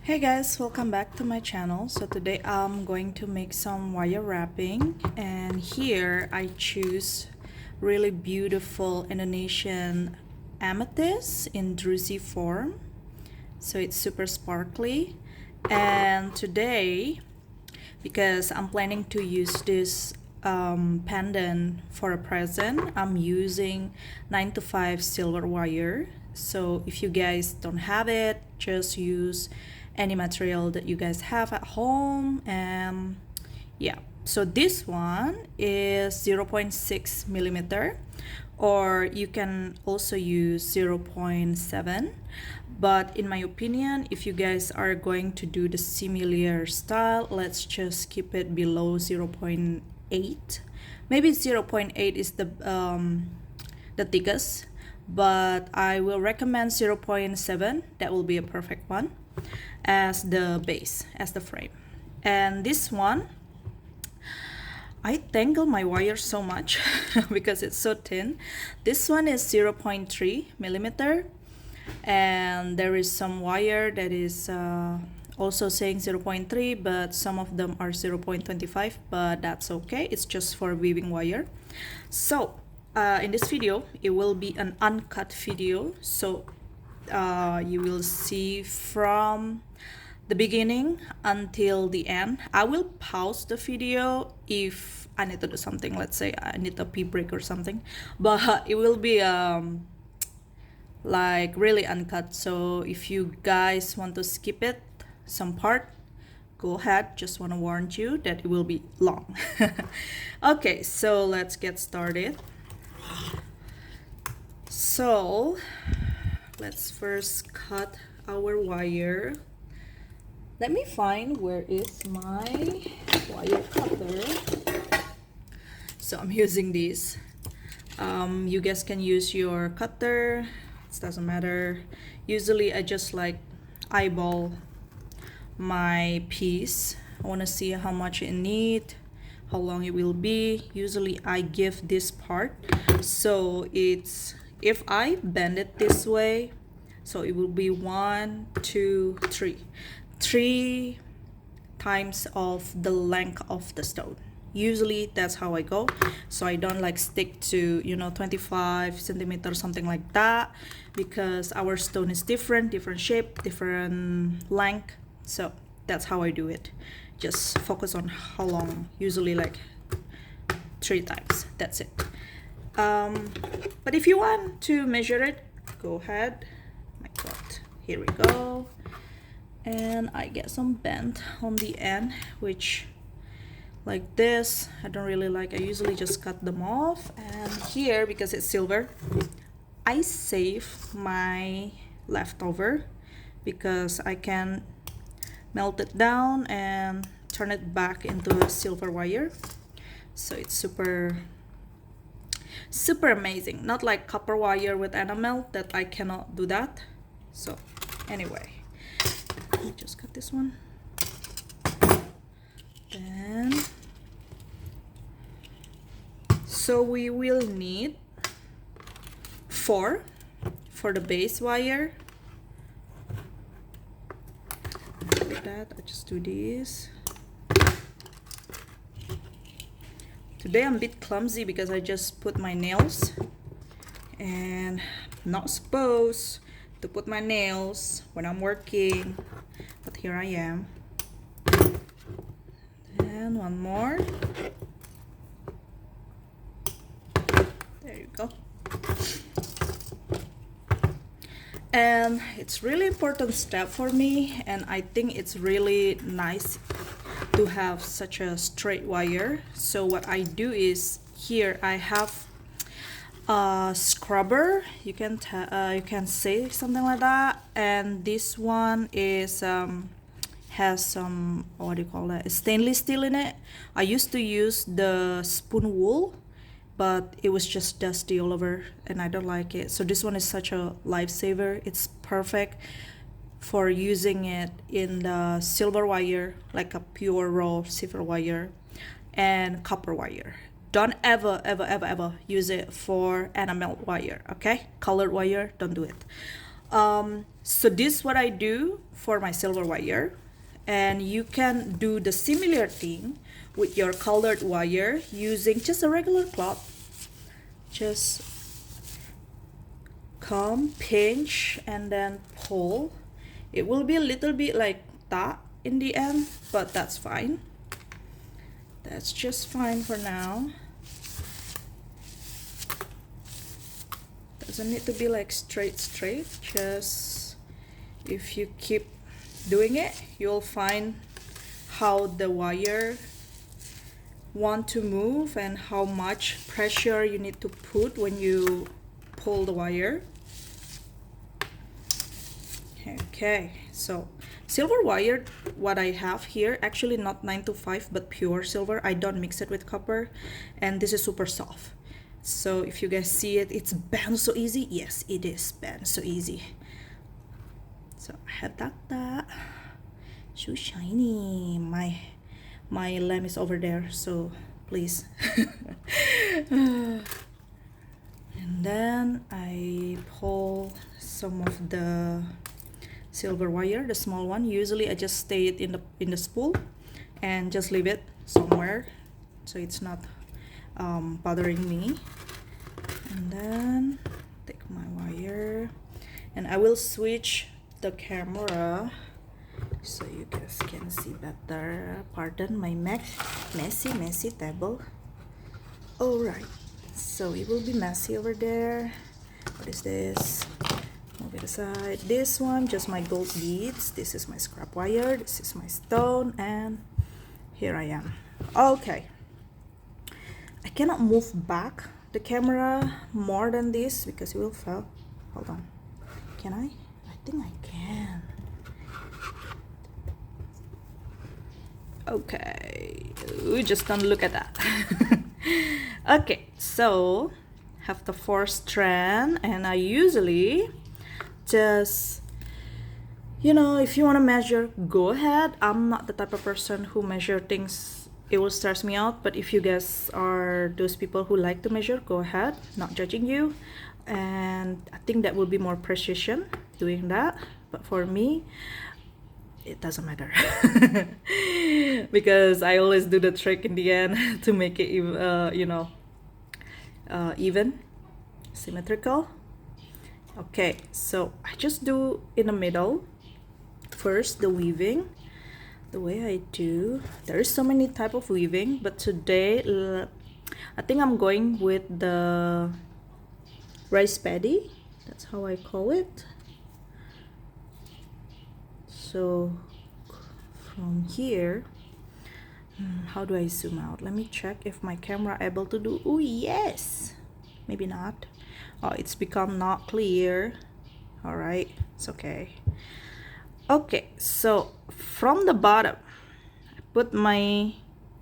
Hey guys, welcome back to my channel. So today I'm going to make some wire wrapping, and here I choose really beautiful Indonesian amethyst in DRUSY form. So it's super sparkly, and today, because I'm planning to use this pendant for a present, I'm using 9 to 5 silver wire. So if you guys don't have it, just use any material that you guys have at home. And yeah, so this one is 0.6 millimeter, or you can also use 0.7. But in my opinion, if you guys are going to do the similar style, let's just keep it below 0.8. Maybe 0.8 is the thickest, but I will recommend 0.7. That will be a perfect one as the base, as the frame. And this one, I tangle my wire so much because it's so thin. This one is 0.3 millimeter, and there is some wire that is also saying 0.3, but some of them are 0.25, but that's okay. It's just for weaving wire. So in this video, it will be an uncut video. So you will see from the beginning until the end. I will pause the video if I need to do something. Let's say I need a pee break or something, but it will be like really uncut. So if you guys want to skip it, some part, go ahead. Just want to warn you that it will be long. Okay, so let's get started. So let's first cut our wire. Let me find where is my wire cutter. So I'm using this. You guys can use your cutter. It doesn't matter. Usually I just like eyeball my piece. I want to see how much it need, how long it will be. Usually I give this part, so it's, if I bend it this way, so it will be 1, 2, 3. 3 times of the length of the stone. Usually that's how I go. So I don't like stick to 25 centimeters, something like that, because our stone is different shape, different length. So that's how I do it. Just focus on how long. Usually like 3 times. That's it. But if you want to measure it, go ahead. My God, here we go. And I get some bend on the end, which like this I don't really like. I usually just cut them off. And here, because it's silver, I save my leftover because I can melt it down and turn it back into a silver wire. So it's super amazing. Not like copper wire with enamel, that I cannot do that. So anyway, let me just cut this one. Then so we will need 4 for the base wire. Like that, I just do this. Today I'm a bit clumsy because I just put my nails, and not supposed to put my nails when I'm working, but here I am. And one more. There you go. And it's really important step for me, and I think it's really nice to have such a straight wire. So what I do is, here I have a scrubber, you can say something like that, and this one is has some, what do you call that, stainless steel in it. I used to use the spoon wool, but it was just dusty all over and I don't like it. So this one is such a lifesaver. It's perfect for using it in the silver wire, like a pure raw silver wire, and copper wire. Don't ever use it for enamel wire, okay? Colored wire, don't do it. So this is what I do for my silver wire, and you can do the similar thing with your colored wire using just a regular cloth. Just come, pinch, and then pull. It will be a little bit like that in the end, but that's fine. That's just fine for now. Doesn't need to be like straight. Just if you keep doing it, you'll find how the wire want to move and how much pressure you need to put when you pull the wire. Okay, so silver wire, what I have here, actually not 9 to 5 but pure silver. I don't mix it with copper, and this is super soft. So if you guys see it, it's bent so easy. Yes, it is bent so easy. So I had that so shiny. My lamp is over there, so please. And then I pull some of the silver wire, the small one. Usually I just stay it in the spool and just leave it somewhere so it's not bothering me. And then take my wire, and I will switch the camera so you guys can see better. Pardon my messy table. Alright, so it will be messy over there. What is this? Move it aside. This one, just my gold beads. This is my scrap wire. This is my stone, and here I am. Okay, I cannot move back the camera more than this because it will fall. Hold on, can I? I think I can. Okay, just don't look at that. Okay, so have the 4 strand, and I usually just, you know, if you want to measure, go ahead. I'm not the type of person who measure things. It will stress me out. But if you guys are those people who like to measure, go ahead. Not judging you. And I think that will be more precision doing that. But for me, it doesn't matter. Because I always do the trick in the end to make it even, symmetrical. Okay, so I just do in the middle first the weaving. The way I do, there is so many type of weaving, but today I think I'm going with the rice paddy. That's how I call it. So from here, how do I zoom out? Let me check if my camera able to do. Oh yes, maybe not. Oh, it's become not clear. All right, it's okay. Okay, so from the bottom I put my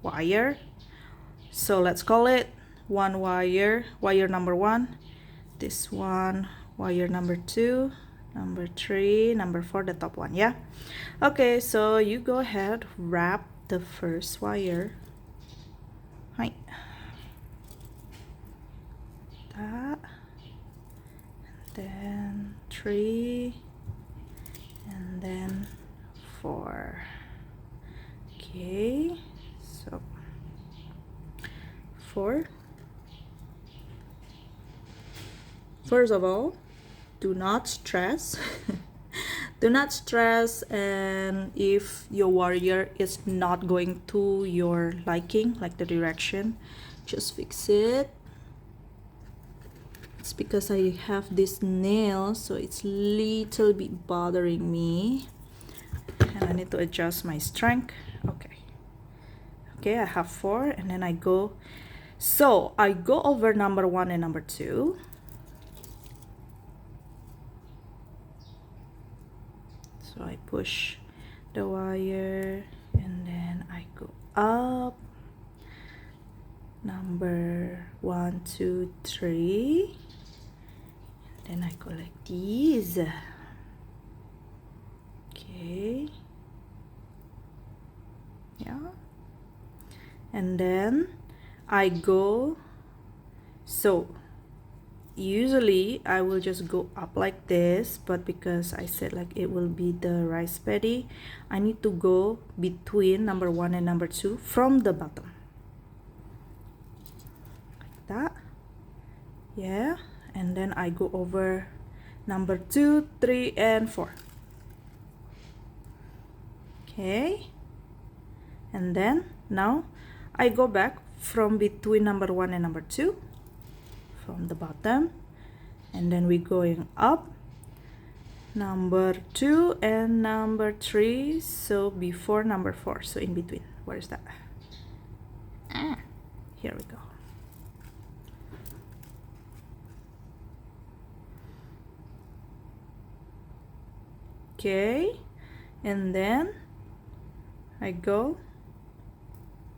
wire. So let's call it one wire number 1, this one wire number 2, number 3, number 4, the top one. Yeah, okay, so you go ahead, wrap the first wire. Hi, that, and then 3, and then 4. Okay, so 4. First of all, do not stress. Do not stress, and if your wire is not going to your liking, like the direction, just fix it. It's because I have this nail, so it's little bit bothering me, and I need to adjust my strength. Okay, I have 4, and then I go over number 1 and number 2. So I push the wire, and then I go up number 1, 2, 3. Then I go like this. Okay, yeah, and then I go, so usually I will just go up like this, but because I said like it will be the rice paddy, I need to go between number 1 and number 2 from the bottom, like that. Yeah, and then I go over number 2, 3, and 4. Okay, and then now I go back from between number 1 and number 2 from the bottom, and then we're going up number 2 and number 3, so before number 4, so in between. Where is that? Here we go. Okay, and then I go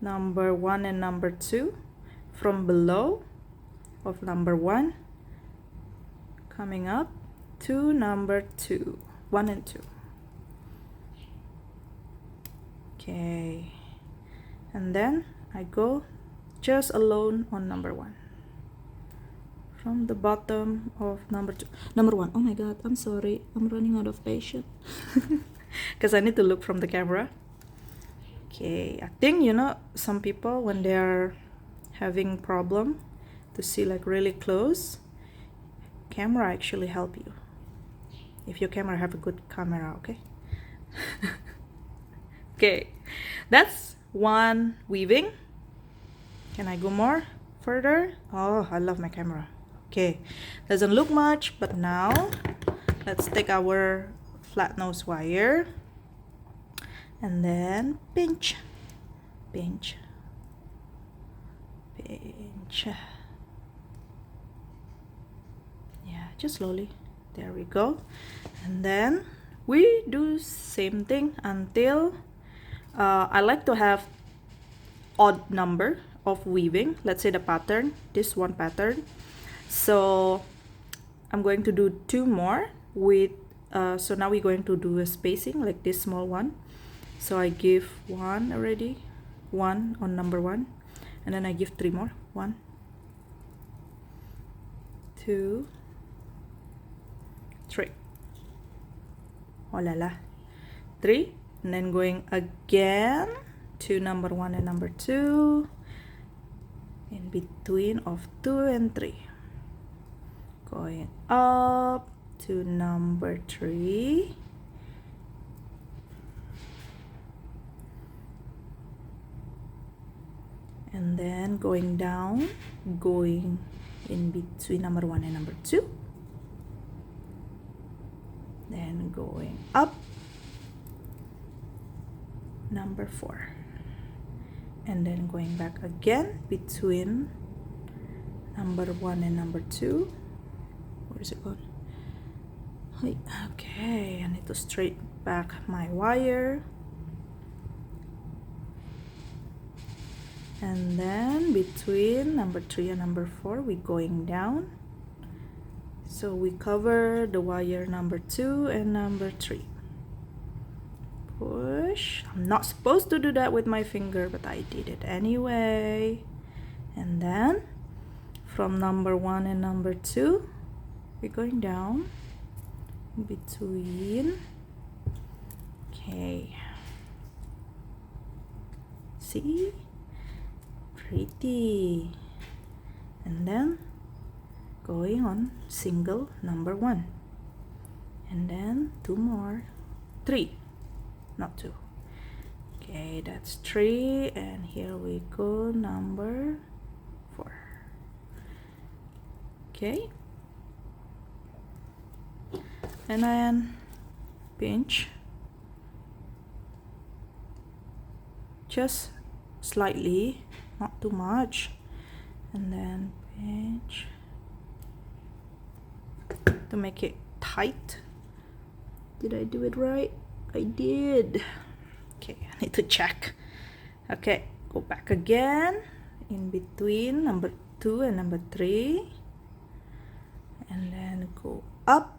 number 1 and number 2 from below of number 1, coming up to number 2, 1 and 2. Okay, and then I go just alone on number 1 from the bottom of number 2. Number 1. Oh my god, I'm sorry, I'm running out of patience because I need to look from the camera. Okay, I think, you know, some people when they're having problem to see like really close, camera actually help you if your camera have a good camera. Okay. Okay, that's one weaving. Can I go more further? Oh, I love my camera. Okay, doesn't look much, but now let's take our flat nose wire and then pinch, pinch, pinch. Yeah, just slowly. There we go. And then we do same thing until I like to have odd number of weaving. Let's say the pattern, this one pattern. So I'm going to do 2 more with so now we're going to do a spacing like this small one. So I give 1 already, 1 on number 1, and then I give 3 more. 1, 2, 3. Oh la la. 3, and then going again to number 1 and number 2, in between of 2 and 3, going up to number 3, and then going down, going in between number 1 and number 2, then going up number 4, and then going back again between number 1 and number 2. Where is it going? Okay, I need to straighten back my wire, and then between number 3 and number 4 we're going down, so we cover the wire number 2 and number 3. Push. I'm not supposed to do that with my finger, but I did it anyway. And then from number 1 and number 2 we're going down between. Okay, see, pretty. And then going on single number 1, and then 2 more, 3, not 2. Okay, that's 3, and here we go number 4. Okay, and then pinch just slightly, not too much, and then pinch to make it tight. Did I do it right? I did. Okay, I need to check. Okay, go back again in between number 2 and number 3, and then go up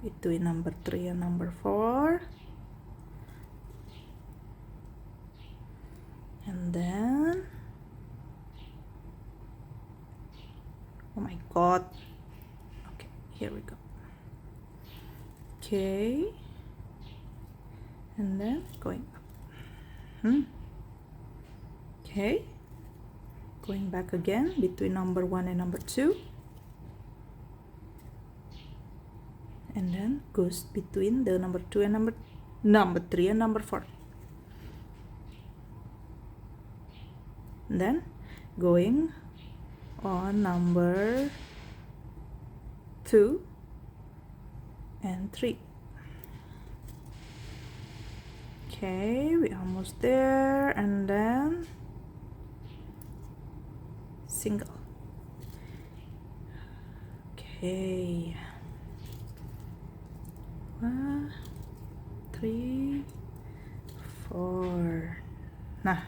between number 3 and number 4, and then, oh my got, okay, here we go. Okay, and then going up. Okay, going back again between number 1 and number 2, and then goes between the number 2 and number 3 and number 4, and then going on number 2 and 3. Okay, we're almost there, and then single. Okay, 1, 3, 4. Nah,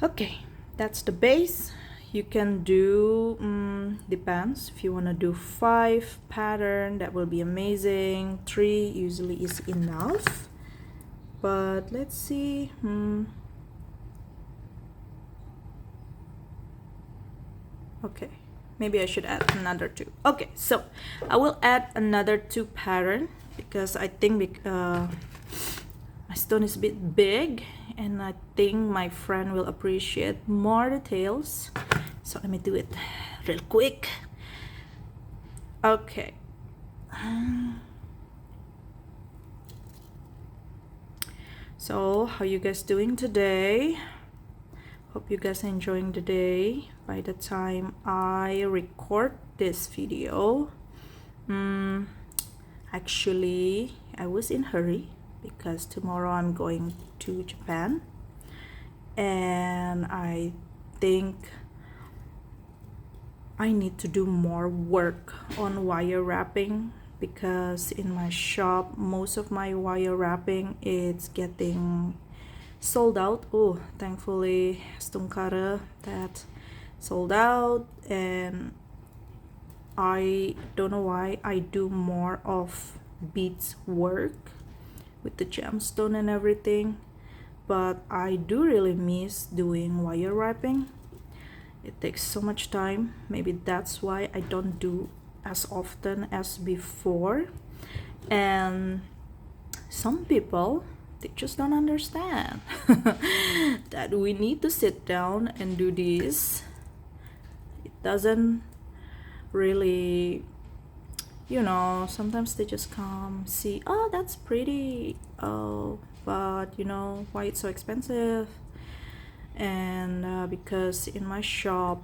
okay, that's the base. You can do depends, if you want to do 5 pattern, that will be amazing. 3 usually is enough, but let's see. Okay, maybe I should add another 2. Okay, so I will add another 2 pattern because I think my stone is a bit big, and I think my friend will appreciate more details. So let me do it real quick. Okay. So how you guys doing today? Hope you guys are enjoying the day. By the time I record this video, actually I was in a hurry because tomorrow I'm going to Japan, and I think I need to do more work on wire wrapping, because in my shop most of my wire wrapping is getting sold out. Oh, thankfully Stunkara that sold out, and I don't know why I do more of beads work with the gemstone and everything, but I do really miss doing wire wrapping. It takes so much time. Maybe that's why I don't do as often as before. And some people, they just don't understand that we need to sit down and do this. It doesn't really, you know, sometimes they just come see, oh, that's pretty, oh, but you know, why it's so expensive? And because in my shop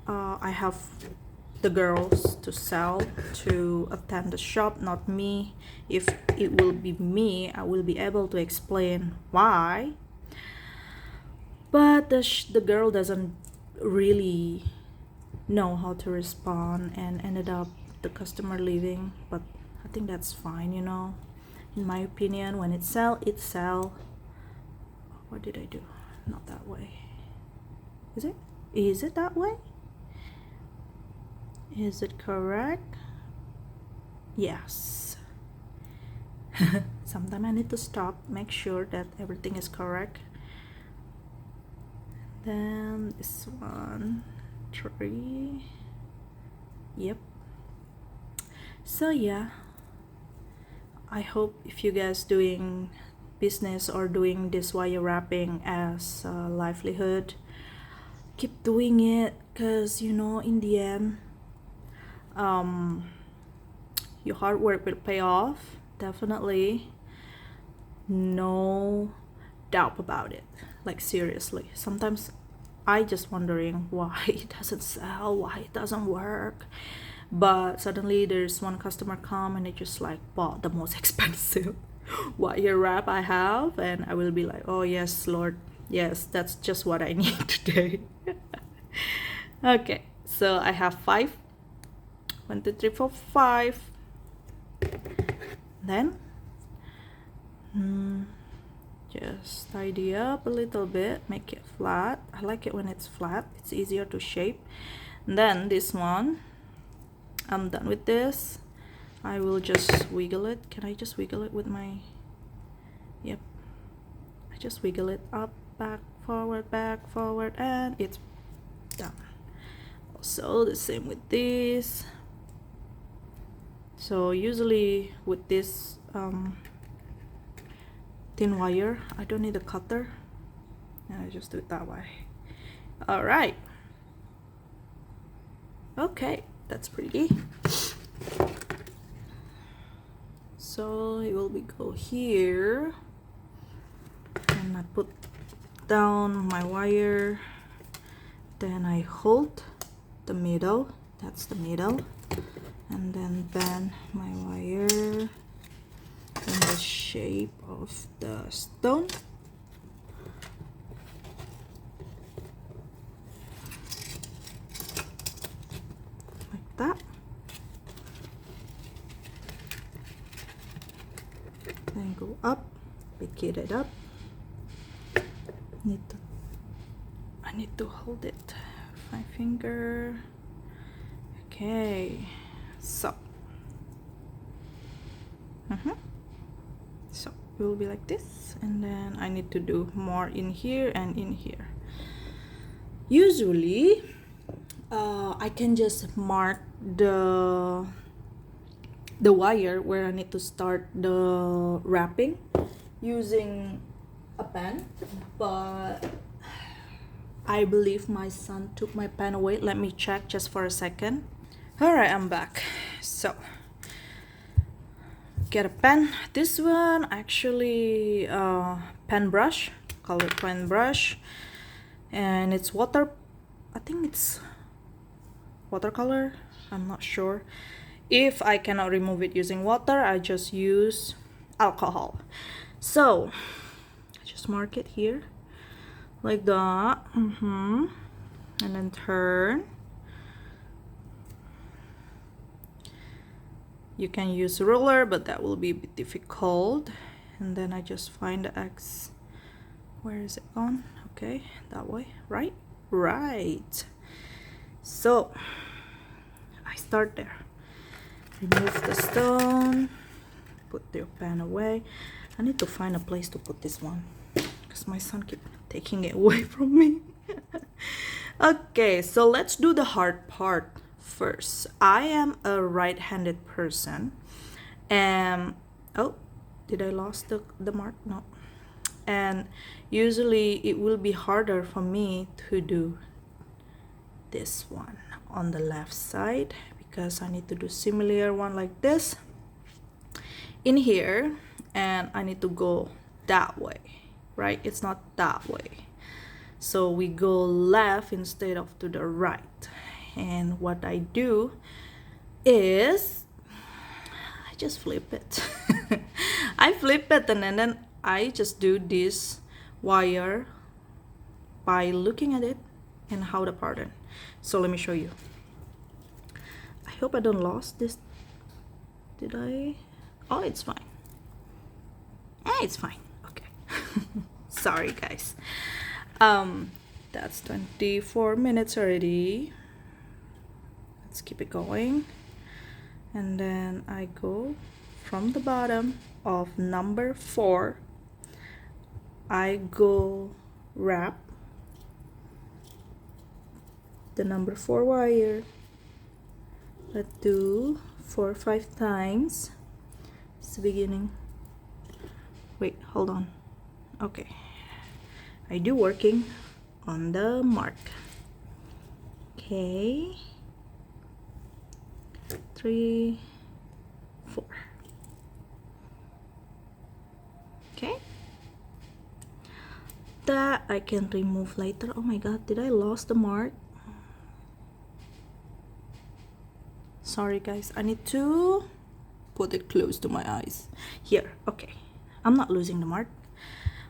I have the girls to sell, to attend the shop, not me. If it will be me, I will be able to explain why, but the girl doesn't really know how to respond, and ended up the customer leaving. But I think that's fine, you know. In my opinion, when it sell, it sell. What did I do? Not that way. Is it? Is it that way? Is it correct? Yes. Sometimes I need to stop, make sure that everything is correct. Then this one, 3. Yep. So yeah, I hope if you guys doing business or doing this wire wrapping as a livelihood, keep doing it, because you know, in the end, your hard work will pay off, definitely, no doubt about it. Like seriously, sometimes I just wondering why it doesn't sell, why it doesn't work, but suddenly there's one customer come and they just like bought the most expensive wire wrap I have, and I will be like, oh yes, Lord, yes, that's just what I need today. Okay, so I have 5. 1, 2, 3, 4, 5. Then just tidy up a little bit, make it flat. I like it when it's flat, it's easier to shape. And then this one, I'm done with this. I will just wiggle it. Can I just wiggle it with my, yep, I just wiggle it up, back, forward, and it's done. Also the same with this. So usually with this thin wire, I don't need a cutter, and I just do it that way. All right. Okay, that's pretty. So it will be go here, and I put down my wire, then I hold the middle, that's the middle, and then bend my wire in the shape of the stone. Like that. Then go up, pick it up. I need to hold it with my finger. Okay, so so it will be like this, and then I need to do more in here and in here. Usually I can just mark the wire where I need to start the wrapping using a pen, but I believe my son took my pen away. Let me check just for a second. All right, I'm back. So get a pen. This one actually pen brush, call it pen brush, and it's water, I think it's watercolor, I'm not sure. If I cannot remove it using water, I just use alcohol. So I just mark it here like that, and then turn. You can use a ruler, but that will be a bit difficult. And then I just find the X. Where is it gone? Okay, that way, right? Right. So I start there. Remove the stone, put your pen away. I need to find a place to put this one because my son keeps taking it away from me. Okay, so let's do the hard part first. I am a right-handed person, and oh, did I lost the mark? No. And usually it will be harder for me to do this one on the left side because I need to do similar one like this in here, and I need to go that way, right? It's not that way, so we go left instead of to the right. And what I do is I just flip it. I flip it, and then I just do this wire by looking at it and how the pattern. So let me show you. I hope I don't lost this. Did I? Oh, it's fine. It's fine. Okay. Sorry guys. That's 24 minutes already. Let's keep it going. And then I go from the bottom of number 4. I go wrap the number 4 wire. Let's do 4 or 5 times. It's the beginning. Wait, hold on. Okay, I do working on the mark. Okay, 3, 4. Okay, that I can remove later. Oh my god, did I lost the mark? Sorry guys, I need to put it close to my eyes here. Okay, I'm not losing the mark.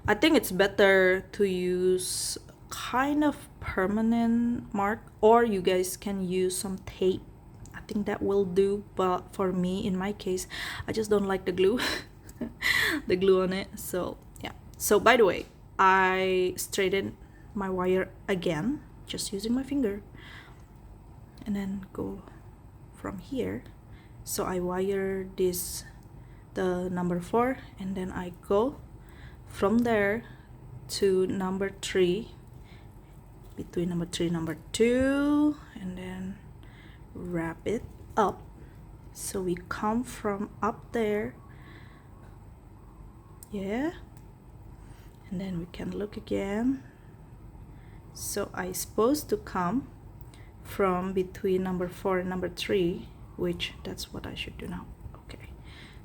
I think it's better to use kind of permanent mark, or you guys can use some tape. I think that will do, but for me, in my case, I just don't like the glue. The glue on it. So yeah, so by the way, I straightened my wire again just using my finger, and then go from here. So I wire this, the number 4, and then I go from there to number 3, between number 3 number 2, and then wrap it up. So we come from up there, yeah, and then we can look again. So I supposed to come from between number 4 and number 3, which that's what I should do now. Okay,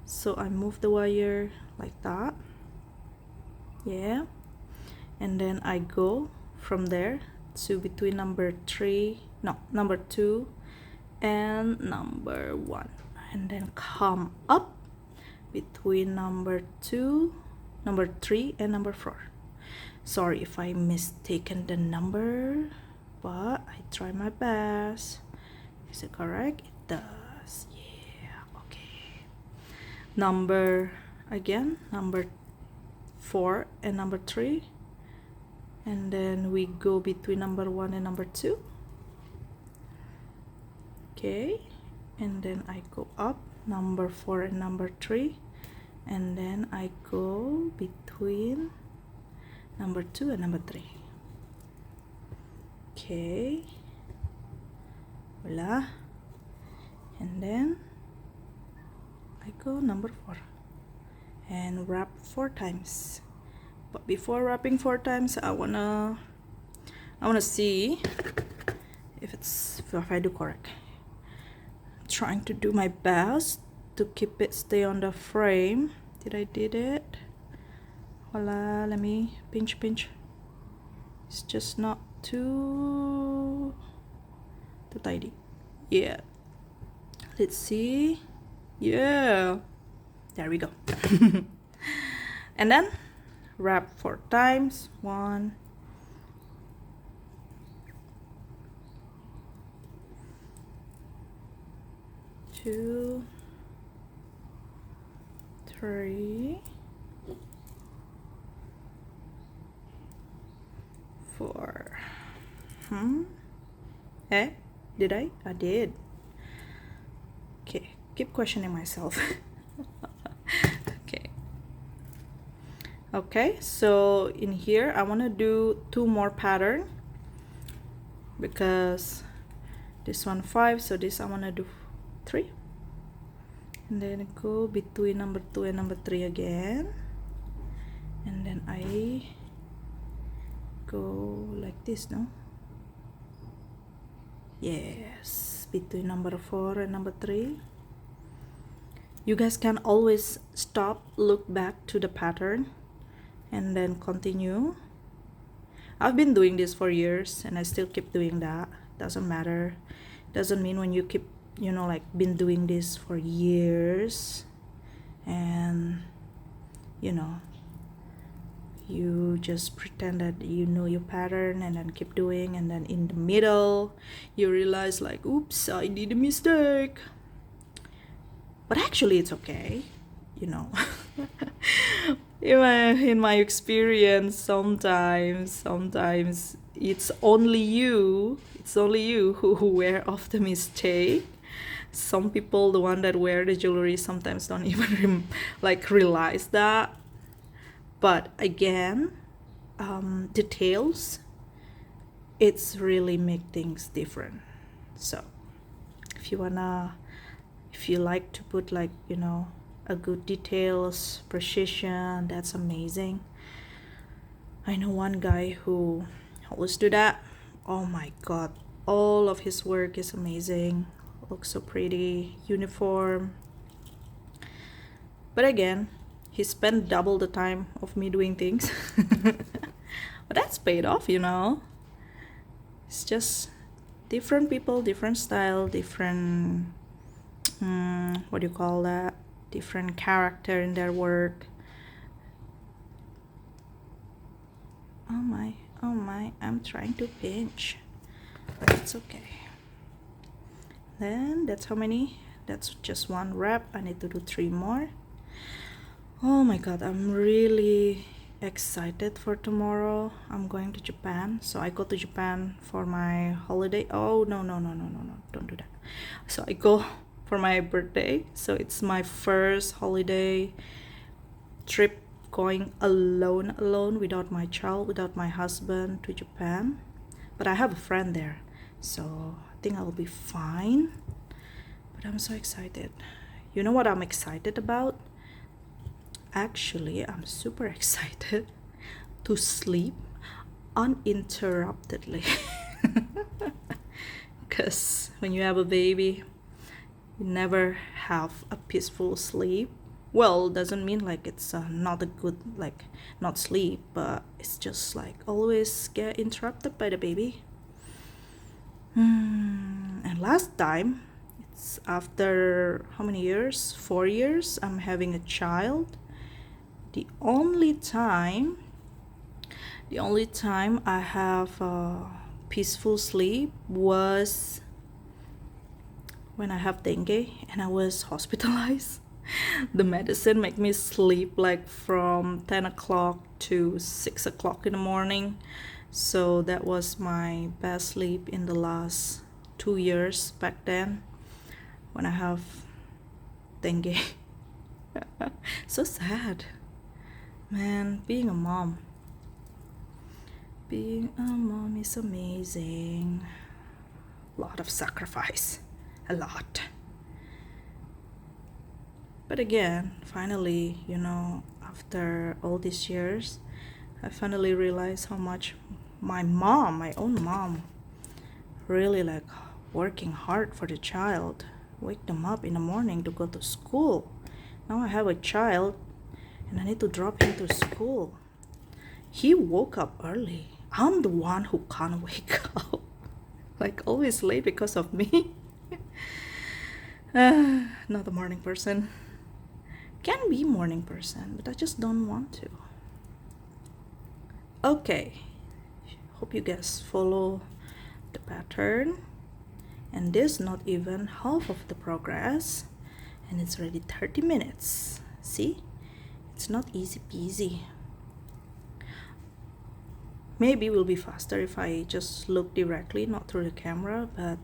so I move the wire like that, yeah, and then I go from there to between number 3, no, number 2 and number 1, and then come up between number 2, number 3 and number 4. Sorry if I mistaken the number, but I try my best. Is it correct? It does. Yeah, okay. Number 4 and number 3, and then we go between number 1 and number 2. Okay, and then I go up number 4 and number 3, and then I go between number 2 and number 3. Okay, voila, and then I go number 4 and wrap 4 times. But before wrapping 4 times, I wanna see if I do correct. I'm trying to do my best to keep it stay on the frame. Did I did it? Voila, let me pinch. It's just not too tidy. Yeah, let's see. Yeah, there we go. And then wrap 4 times. 1, 2, 3, 4. Did I? I did. Okay, keep questioning myself. Okay, so in here I want to do 2 more pattern, because this one 5, so this I want to do 3, and then go between number 2 and number 3 again, and then I go like this, no? Yes, between number 4 and number 3. You guys can always stop, look back to the pattern, and then continue. I've been doing this for years and I still keep doing that. Doesn't matter. Doesn't mean when you keep, you know, like been doing this for years and you know, you just pretend that you know your pattern and then keep doing, and then in the middle you realize like, oops, I did a mistake. But actually it's okay, you know. In my experience, sometimes it's only you who aware of the mistake. Some people, the one that wear the jewelry, sometimes don't even realize that. But again, details, it's really make things different. So if you like to put, like, you know, a good details, precision, that's amazing. I know one guy who always do that. Oh my god, all of his work is amazing, looks so pretty, uniform. But again, he spent double the time of me doing things. But that's paid off, you know. It's just different people, different style, different what do you call that, different character in their work. Oh my, I'm trying to pinch, but it's okay. Then that's how many, that's just 1 wrap. I need to do 3 more. Oh my god, I'm really excited for tomorrow. I'm going to Japan. So I go to Japan for my holiday. Oh no, don't do that. So I go for my birthday, so it's my first holiday trip going alone without my child, without my husband, to Japan. But I have a friend there, so think I'll be fine. But I'm so excited. You know what I'm excited about? Actually, I'm super excited to sleep uninterruptedly. Because when you have a baby, you never have a peaceful sleep. Well, doesn't mean like it's not a good, like not sleep, but it's just like always get interrupted by the baby. And last time, it's after how many years? 4 years I'm having a child. The only time I have a peaceful sleep was when I have dengue and I was hospitalized. The medicine make me sleep like from 10 o'clock to 6 o'clock in the morning. So that was my best sleep in the last 2 years back then when I have dengue. So sad. Man, being a mom is amazing. A lot of sacrifice. A lot. But again, finally, you know, after all these years, I finally realized how much my own mom, really like working hard for the child, wake them up in the morning to go to school. Now I have a child and I need to drop him to school. He woke up early. I'm the one who can't wake up. Like always late because of me. Not a morning person. Can be morning person, but I just don't want to. Okay, hope you guys follow the pattern. And this not even half of the progress, and it's already 30 minutes. See, it's not easy peasy. Maybe it will be faster if I just look directly, not through the camera, but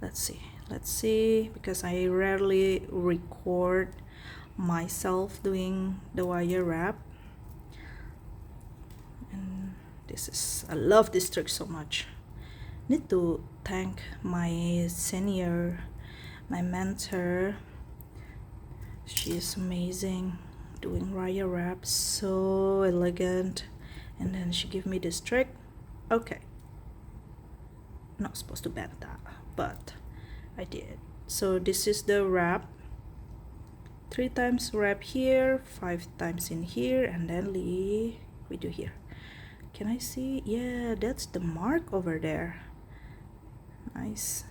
let's see, because I rarely record myself doing the wire wrap. And I love this trick so much. Need to thank my senior, my mentor. She is amazing doing wire wrap, so elegant. And then she gave me this trick. Okay, not supposed to bend that, but I did. So this is the wrap. 3 times wrap here, 5 times in here, and then we do here. Can I see? Yeah, that's the mark over there. Nice.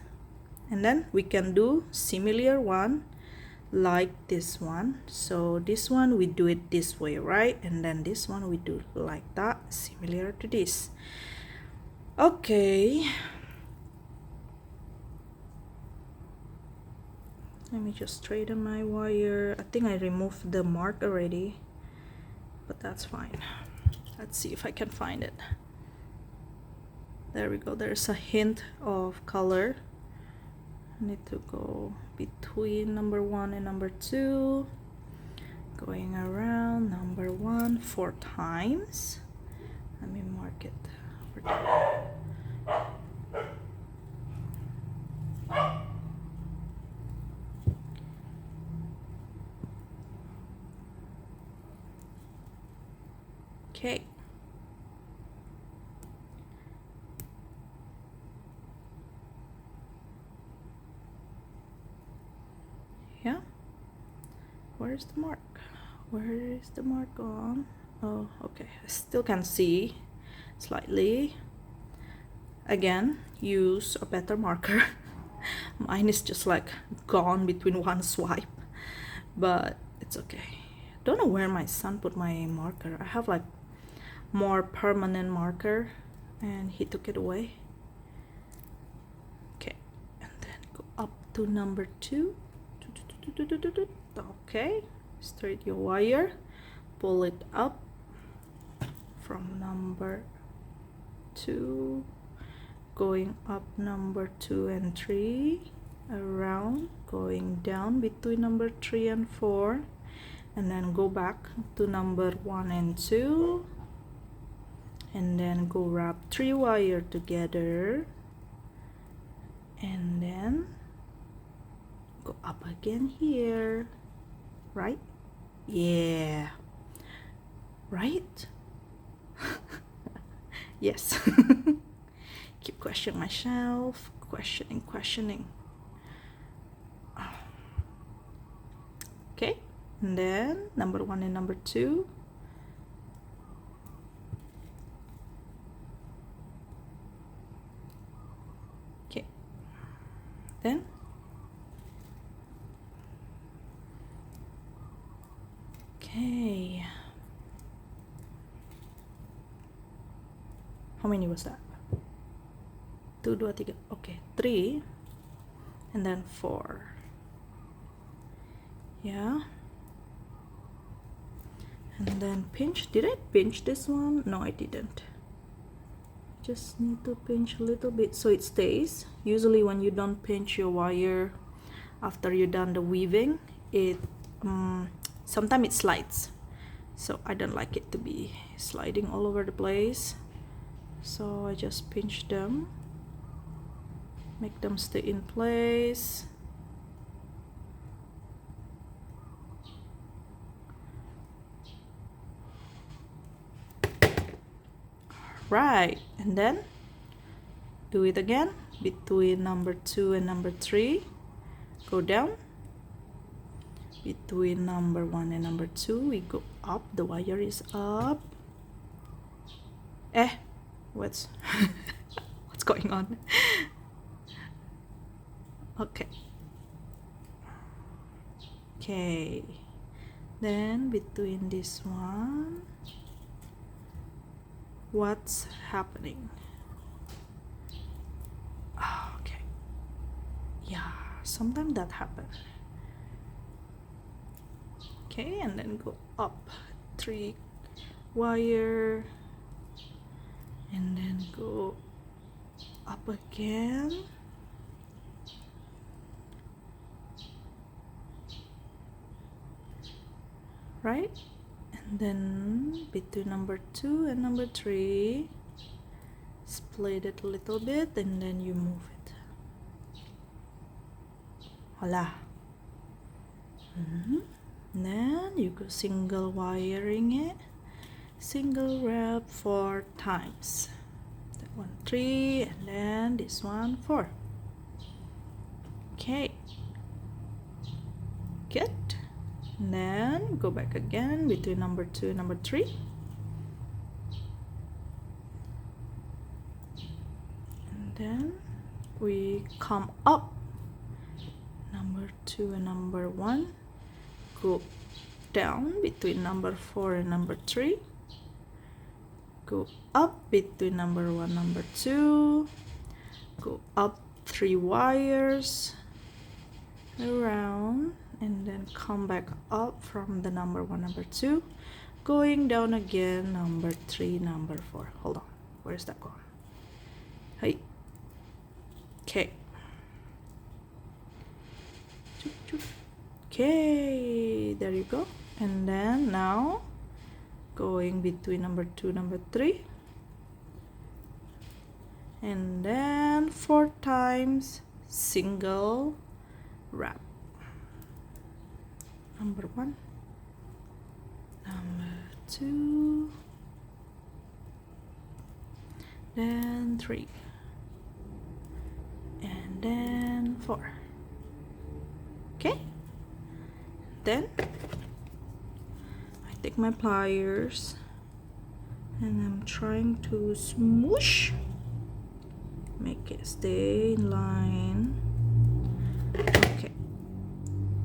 And then we can do similar one like this one. So this one we do it this way, right? And then this one we do like that, similar to this. Okay, let me just straighten my wire. I think I removed the mark already, but that's fine. Let's see if I can find it. There we go. There's a hint of color. I need to go between number 1 and number 2, going around number 1 4 times. Let me mark it over there. Okay. Yeah. Where's the mark? Where is the mark on? Oh, okay. I still can see slightly. Again, use a better marker. Mine is just like gone between one swipe, but it's okay. Don't know where my son put my marker. I have like more permanent marker and he took it away. Okay, and then go up to number 2. Okay, straight your wire, pull it up from number 2, going up number 2 and 3, around, going down between number 3 and 4, and then go back to number 1 and 2, and then go wrap 3 wire together, and then go up again here, right? Yeah, right. Yes. Keep questioning myself, questioning. Okay, and then number 1 and number 2. Okay, then okay, how many was that? 2, 2, 3. Okay, 3 and then 4. Yeah, and then pinch. Did I pinch this one? No, I didn't. Just need to pinch a little bit so it stays. Usually when you don't pinch your wire after you're done the weaving, it sometimes it slides, so I don't like it to be sliding all over the place. So I just pinch them, make them stay in place. Right, and then do it again between number 2 and number 3. Go down. Between number 1 and number 2, we go up. The wire is up. What's what's going on? Okay. Okay. Then between this one, what's happening? Okay. Yeah, sometimes that happens. Okay, and then go up 3 wire, and then go up again. Right? And then between number 2 and number 3, split it a little bit, and then you move it. Voila. Then you go single wiring it, single wrap 4 times. That one 3, and then this one 4. Okay, good. And then go back again between number 2 and number 3. And then we come up number 2 and number 1. Go down between number 4 and number 3. Go up between number 1 number 2. Go up 3 wires around, and then come back up from the number 1 number 2, going down again number 3 number 4. Hold on, where's that going? Hey. Okay. Okay, there you go. And then now going between number 2 number 3, and then 4 times single wrap. Number 1, number 2, then 3, and then 4. Okay, then I take my pliers and I'm trying to smoosh, make it stay in line. Okay,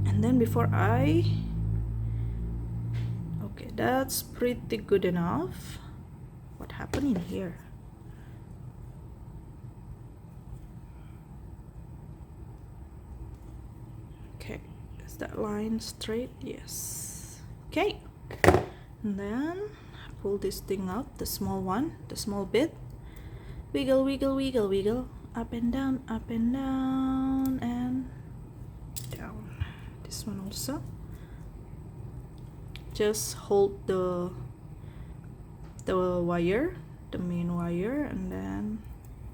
and then before okay, that's pretty good enough. What happened in here? Okay, is that line straight? Yes. Okay, and then pull this thing up, the small one, the small bit, wiggle wiggle wiggle wiggle, up and down, and down. This one also, just hold the wire, the main wire, and then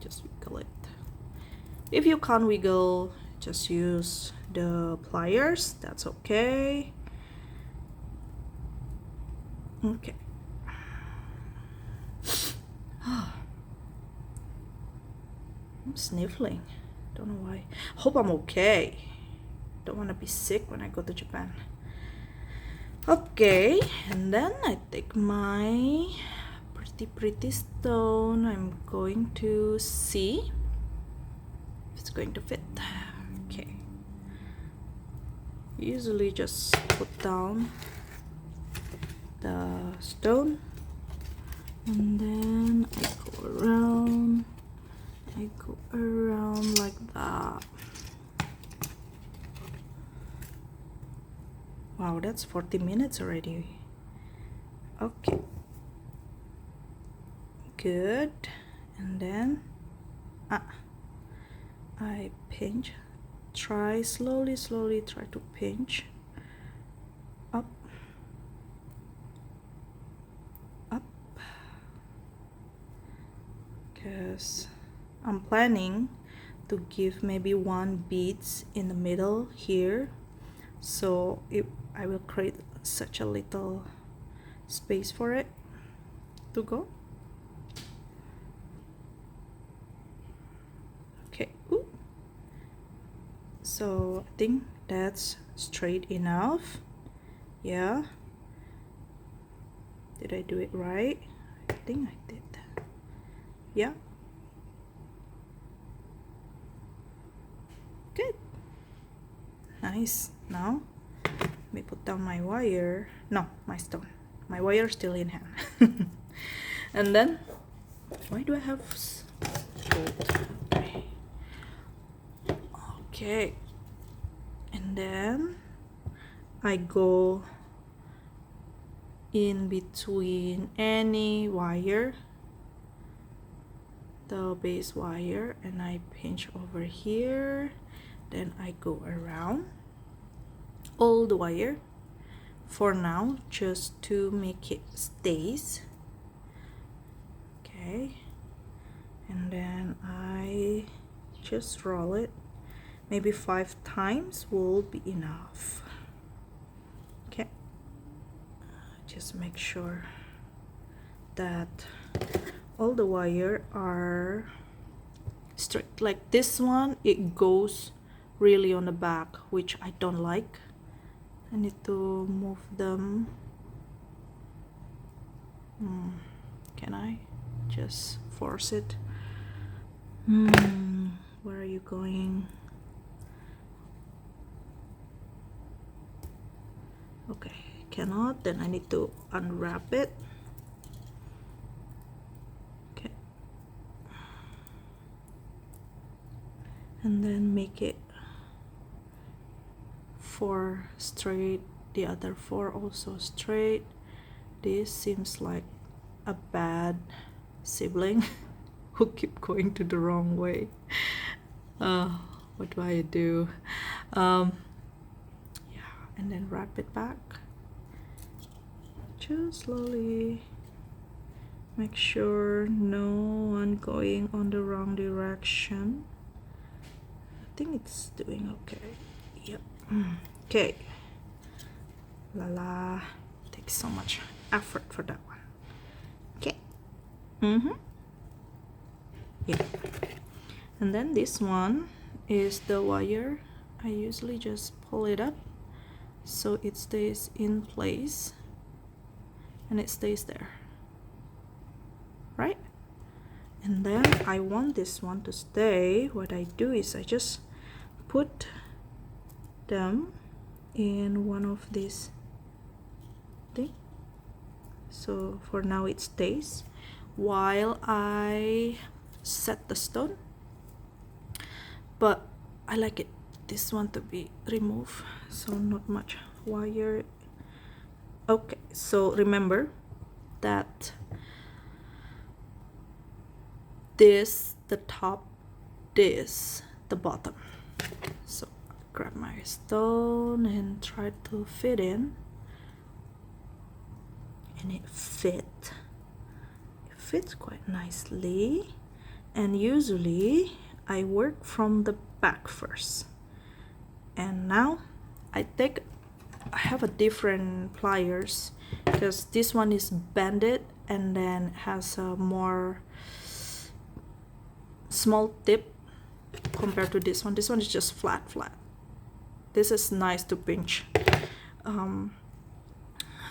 just wiggle it. If you can't wiggle, just use the pliers, that's okay. Okay. I'm sniffling, don't know why. Hope I'm okay. Don't want to be sick when I go to Japan. Okay, and then I take my pretty stone. I'm going to see if it's going to fit. Okay, usually just put down the stone and then I go around like that. Wow, that's 40 minutes already. Okay, good. And then I pinch. Try slowly try to pinch up, because I'm planning to give maybe one beads in the middle here, so I will create such a little space for it to go. Okay. Ooh. So I think that's straight enough. Yeah, did I do it right? I think I did. Yeah, good, nice. Now let me put down my wire, no, my stone. My wire still in hand. And then why do I have gold? Okay, and then I go in between any wire, the base wire, and I pinch over here. Then I go around all the wire for now, just to make it stays. Okay, and then I just roll it. Maybe 5 times will be enough. Okay, just make sure that all the wire are straight. Like this one, it goes really on the back, which I don't like. I need to move them. Can I just force it? Where are you going? Okay, cannot. Then I need to unwrap it. Okay, and then make it 4 straight, the other 4 also straight. This seems like a bad sibling who keep going to the wrong way. What do I do? Yeah, and then wrap it back. Just slowly. Make sure no one going on the wrong direction. I think it's doing okay. Yep. Okay. La. Takes so much effort for that one. Okay. Yeah. And then this one is the wire. I usually just pull it up so it stays in place and it stays there, right? And then I want this one to stay. What I do is I just put them in one of these things. So for now it stays while I set the stone, but I like it this one to be removed, so not much wire. Okay, so remember that this the top, this the bottom. So grab my stone and try to fit in, and it fits quite nicely. And usually I work from the back first, and now I have a different pliers because this one is bended and then has a more small tip compared to this one. This one is just flat. This is nice to pinch.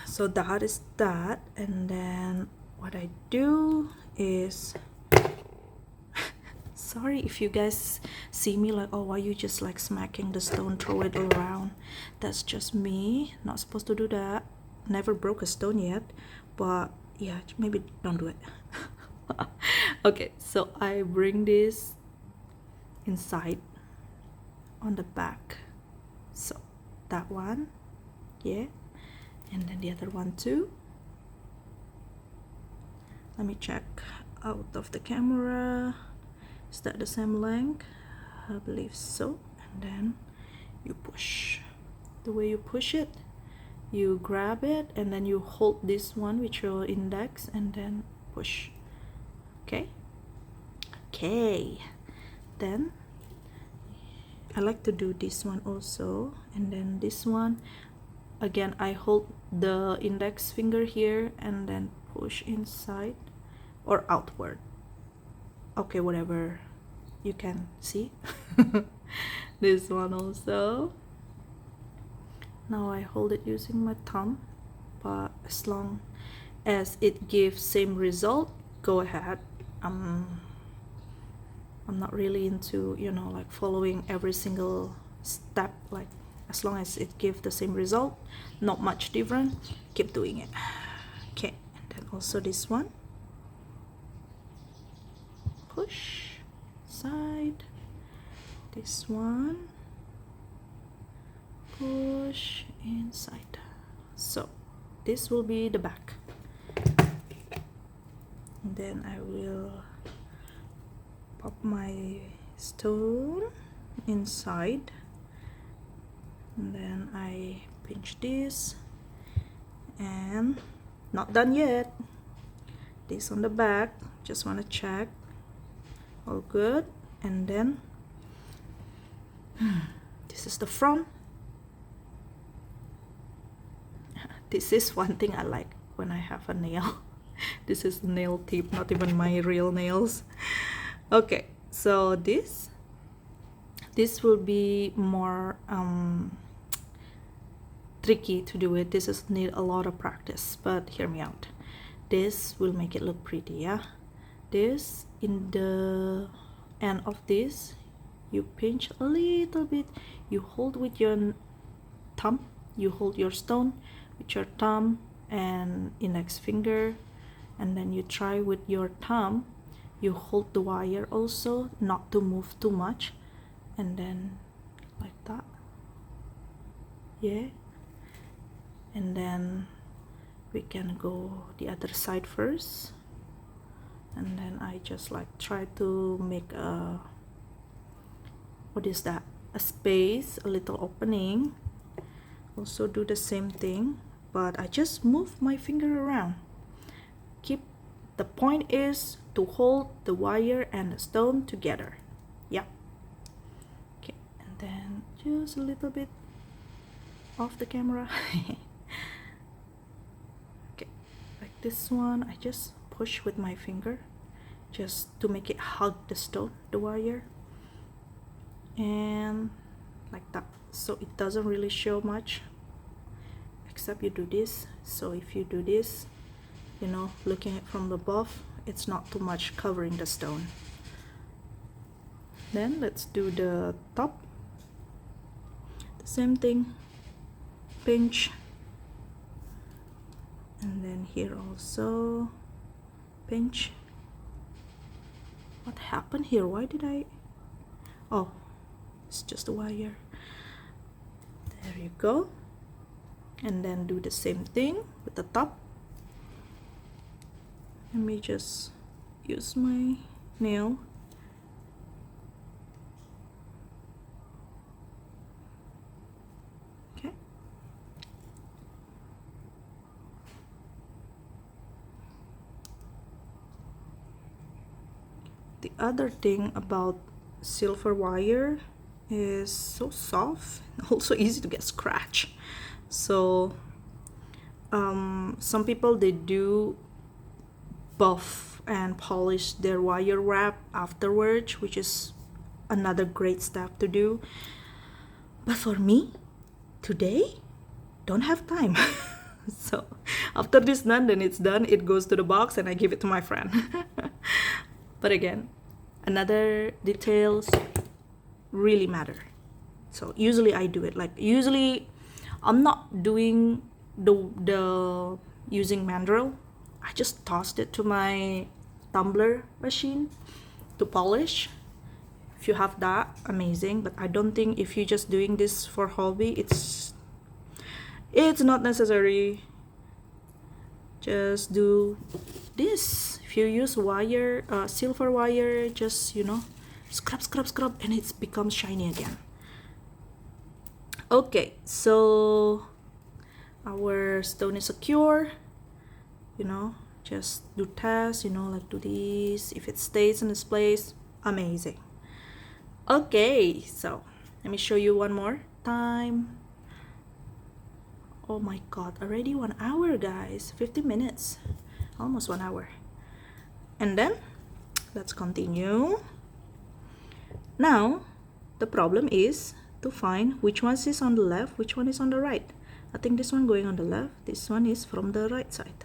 So that is that, and then what I do is sorry if you guys see me like, oh, why you just like smacking the stone, throw it around. That's just me, not supposed to do that. Never broke a stone yet, but yeah, maybe don't do it. Okay, so I bring this inside on the back, so that one, yeah, and then the other one too. Let me check out of the camera. Is that the same length? I believe so. And then you push. The way you push it, you grab it and then you hold this one with your index and then push. Okay, then I like to do this one also, and then this one again I hold the index finger here and then push inside or outward. Okay, whatever you can see. This one also. Now I hold it using my thumb, but as long as it gives same result, go ahead. I'm not really into, you know, like following every single step. Like as long as it gives the same result, not much different, keep doing it. Okay, and then also this one, push side, this one push inside. So this will be the back, and then I will pop my stone inside, and then I pinch this, and not done yet. This on the back, just want to check all good, and then this is the front. This is one thing I like when I have a nail. This is nail tip, not even my real nails. Okay, so this will be more tricky to do it. This is need a lot of practice, but hear me out. This will make it look pretty, yeah. This, in the end of this, you pinch a little bit, you hold with your thumb, you hold your stone with your thumb and index finger, and then you try with your thumb, you hold the wire also, not to move too much, and then like that, yeah. And then we can go the other side first, and then I just like try to make a, what is that, a space, a little opening. Also do the same thing, but I just move my finger around. The point is to hold the wire and the stone together. Yeah. Okay, and then just a little bit off the camera. Okay, like this one, I just push with my finger just to make it hug the stone, the wire, and like that, so it doesn't really show much, except you do this. So if you do this, you know, looking at from above, it's not too much covering the stone. Then let's do the top. The same thing, pinch, and then here also pinch. What happened here? Why did I, oh, it's just a wire. There you go. And then do the same thing with the top. Let me just use my nail. Okay. The other thing about silver wire is so soft, also easy to get scratch. So some people, they do buff and polish their wire wrap afterwards, which is another great step to do. But for me, today, don't have time. So after this done, then it's done. It goes to the box and I give it to my friend. But again, another details really matter. So usually I do it like, usually I'm not doing the using mandrel. I just tossed it to my tumbler machine to polish. If you have that, amazing. But I don't think if you're just doing this for hobby, it's not necessary. Just do this. If you use wire, silver wire, just, you know, scrub, and it becomes shiny again. Okay, so our stone is secure. You know, just do tests, you know, like do this. If it stays in this place, amazing. Okay, so let me show you one more time. Oh my god, already 1 hour, guys. 50 minutes, almost 1 hour. And then let's continue. Now the problem is to find which one is on the left, which one is on the right. I think this one going on the left, this one is from the right side.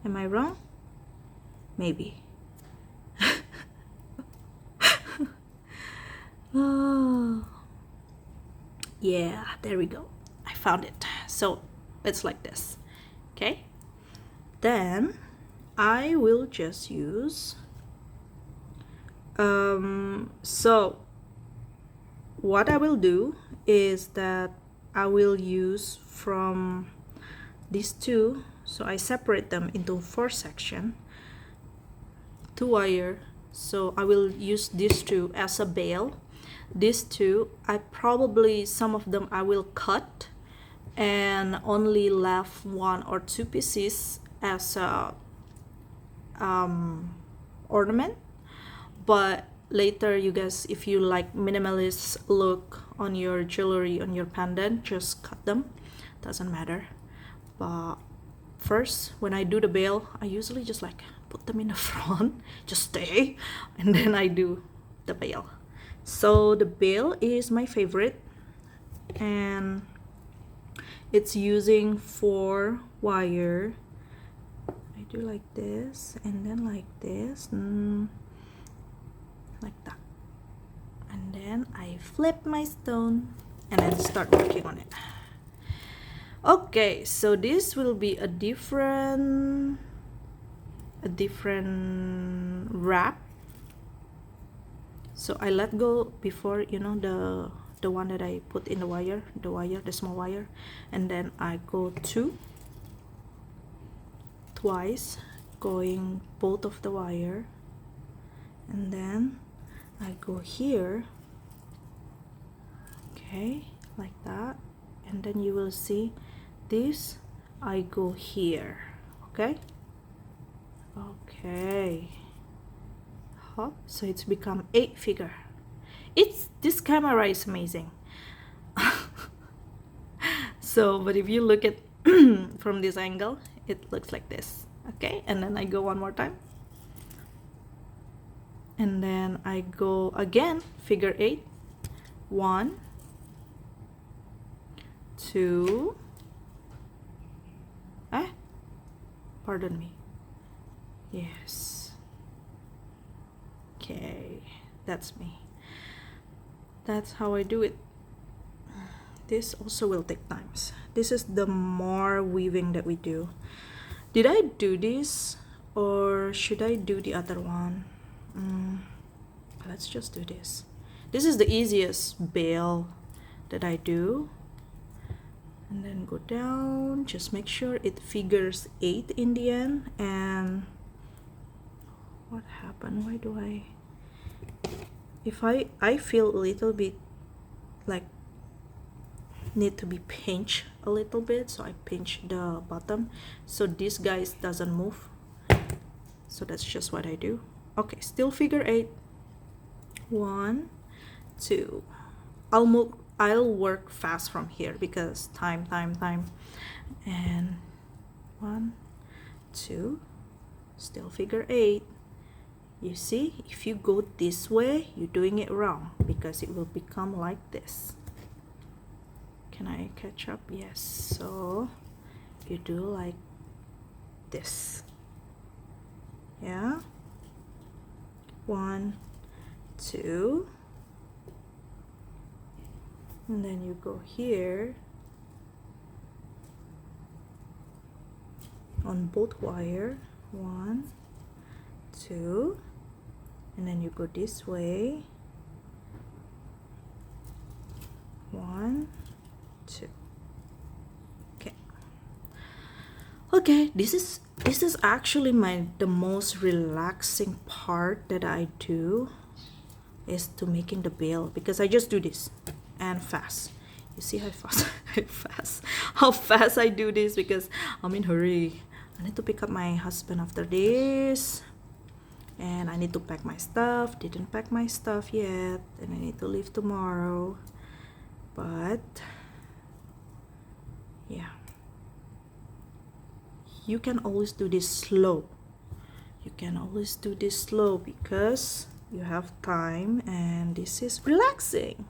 Am I wrong? Maybe. Oh, yeah, there we go. I found it. So it's like this. Okay, then I will just use so what I will do is that I will use from these two. So I separate them into 4 sections, 2 wire. So I will use these 2 as a bail. These 2, I probably, some of them I will cut and only left 1 or 2 pieces as a ornament. But later, you guys, if you like minimalist look on your jewelry, on your pendant, just cut them, doesn't matter. But first, when I do the bail, I usually just like put them in the front, just stay, and then I do the bail. So the bail is my favorite, and it's using 4 wire. I do like this, and then like this, like that, and then I flip my stone and then start working on it. Okay, so this will be a different wrap. So I let go before, you know, the one that I put in the small wire, and then I go twice, going both of the wire, and then I go here, okay, like that, and then you will see this, I go here, okay, hop. So it's become 8 figure. This camera is amazing. So but if you look at from this angle, it looks like this, okay. And then I go one more time, and then I go again, figure 8, 1, 2, pardon me, yes, okay, that's me. That's how I do it. This also will take times. This is the more weaving that we do. Did I do this or should I do the other one? Let's just do this. This is the easiest bail that I do. And then go down, just make sure it figures 8 in the end. And what happened? Why do if I feel a little bit like need to be pinched a little bit, so I pinch the bottom so this guys doesn't move. So that's just what I do. Okay, still figure 8, 1, 2. I'll work fast from here because time. And 1, 2, still figure 8. You see, if you go this way, you're doing it wrong because it will become like this. Can I catch up? Yes. So you do like this. Yeah. 1, 2, and then you go here on both wire. 1, 2, and then you go this way. 1, 2. Okay, this is actually the most relaxing part that I do, is to making the bail, because I just do this and fast. You see how fast how fast I do this, because I'm in hurry. I need to pick up my husband after this, and I need to pack my stuff. Didn't pack my stuff yet, and I need to leave tomorrow. But yeah, you can always do this slow. You can always do this slow because you have time, and this is relaxing.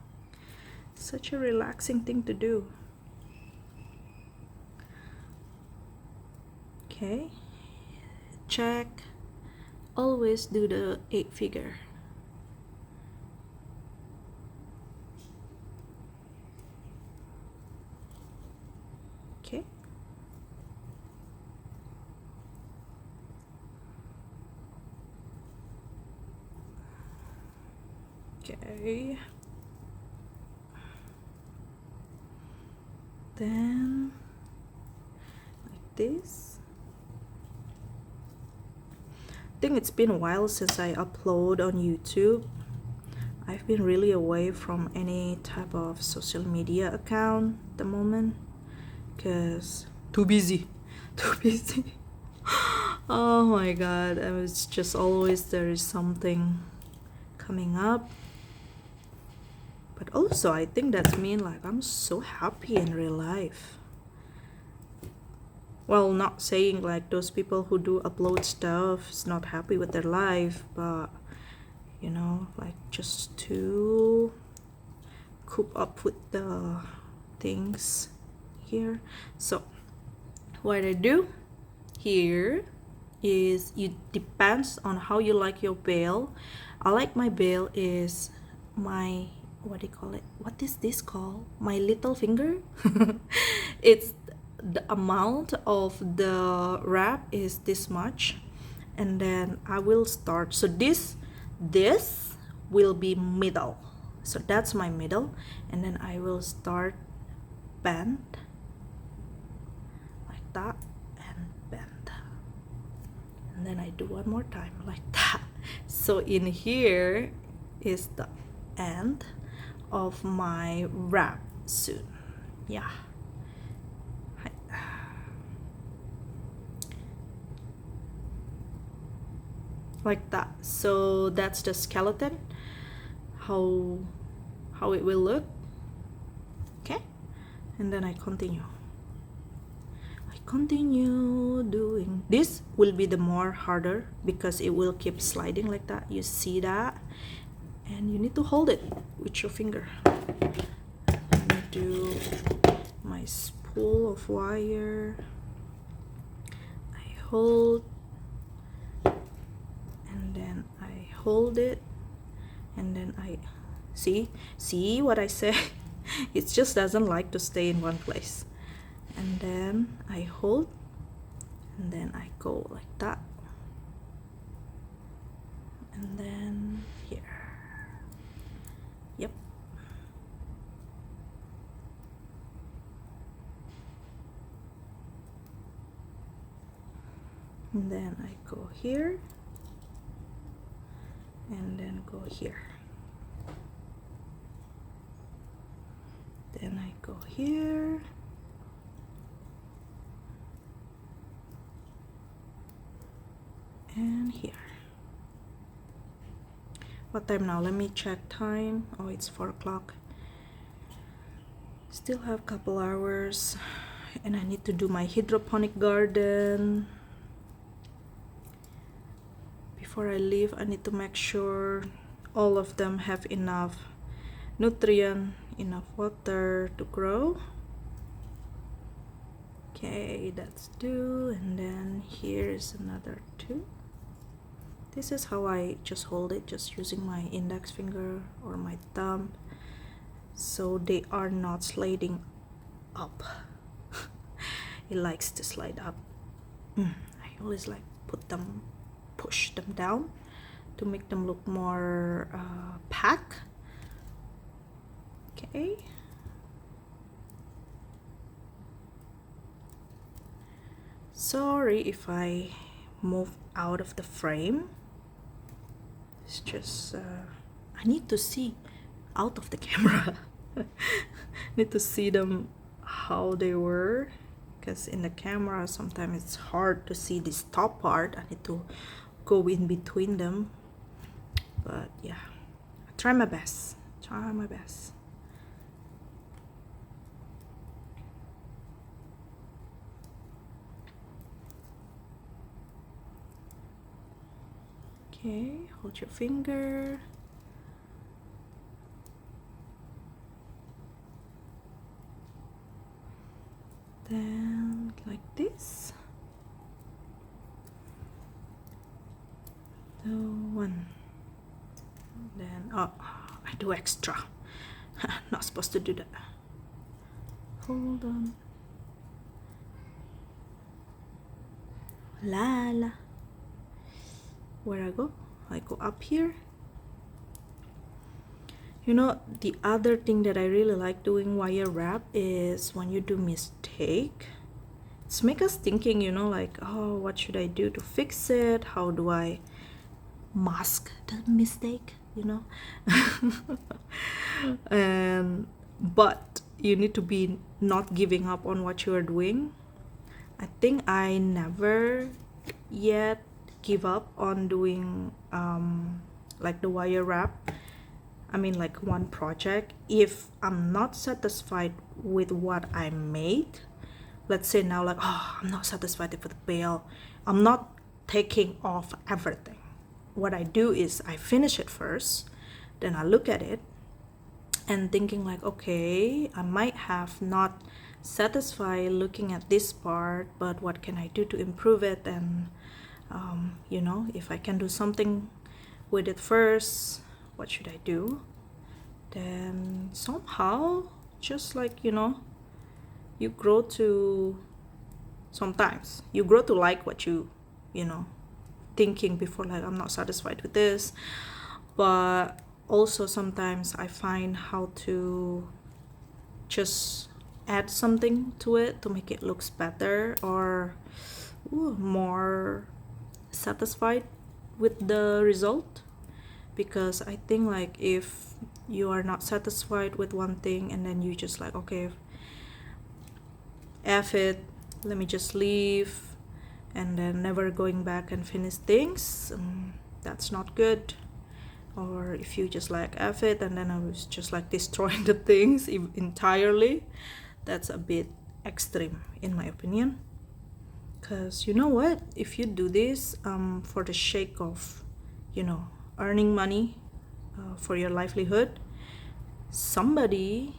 Such a relaxing thing to do. Okay, check. Always do the 8 figure. Okay. Okay. Then like this. I think it's been a while since I upload on YouTube. I've been really away from any type of social media account at the moment because too busy. Oh my god, I was just always, there is something coming up. But also I think that's mean like I'm so happy in real life. Well, not saying like those people who do upload stuff is not happy with their life, but you know, like just to cope up with the things here. So what I do here is, it depends on how you like your bail. I like my bail is my, what do you call it, what is this called, my little finger. It's the amount of the wrap is this much, and then I will start. So this will be middle, so that's my middle, and then I will start bend like that and bend, and then I do one more time like that. So in here is the end of my wrap soon. Yeah, like that. So that's the skeleton, how it will look. Okay, and then I continue doing this. Will be the more harder because it will keep sliding like that. You see that, and you need to hold it with your finger. Let me do my spool of wire. I hold, and then I hold it, and then I see what I say. It just doesn't like to stay in one place. And then I hold, and then I go like that, and then here. Yep. And then I go here, and then go here. Then I go here, and here. What time now? Let me check time. Oh, it's 4 o'clock. Still have a couple hours, and I need to do my hydroponic garden. Before I leave, I need to make sure all of them have enough nutrient, enough water to grow. Okay, that's 2, and then here's another 2. This is how I just hold it, just using my index finger or my thumb, so they are not sliding up. It likes to slide up. I always like push them down to make them look more packed. Okay. Sorry if I move out of the frame. It's just I need to see out of the camera. Need to see them how they were, because in the camera sometimes it's hard to see this top part. I need to go in between them, but yeah, I try my best. Okay, hold your finger. Then like this. So 1. Then oh, I do extra. Not supposed to do that. Hold on. La la. Where I go? I go up here. You know, the other thing that I really like doing wire wrap is when you do mistake, it's make us thinking, you know, like, oh, what should I do to fix it? How do I mask the mistake, you know? But you need to be not giving up on what you are doing. I think I never yet give up on doing like the wire wrap. I mean, like one project. If I'm not satisfied with what I made, let's say now, like, oh, I'm not satisfied with the bale, I'm not taking off everything. What I do is I finish it first, then I look at it and thinking like, okay, I might have not satisfied looking at this part, but what can I do to improve it? And you know, if I can do something with it first, what should I do? Then somehow, just like, you know, you grow to, sometimes you grow to like what you know, thinking before, like, I'm not satisfied with this. But also sometimes I find how to just add something to it to make it looks better, or more satisfied with the result. Because I think, like, if you are not satisfied with one thing and then you just like, okay, F it, let me just leave, and then never going back and finish things, that's not good. Or if you just like F it and then I was just like destroying the things entirely, that's a bit extreme in my opinion. Because you know what, if you do this for the sake of, you know, earning money for your livelihood, somebody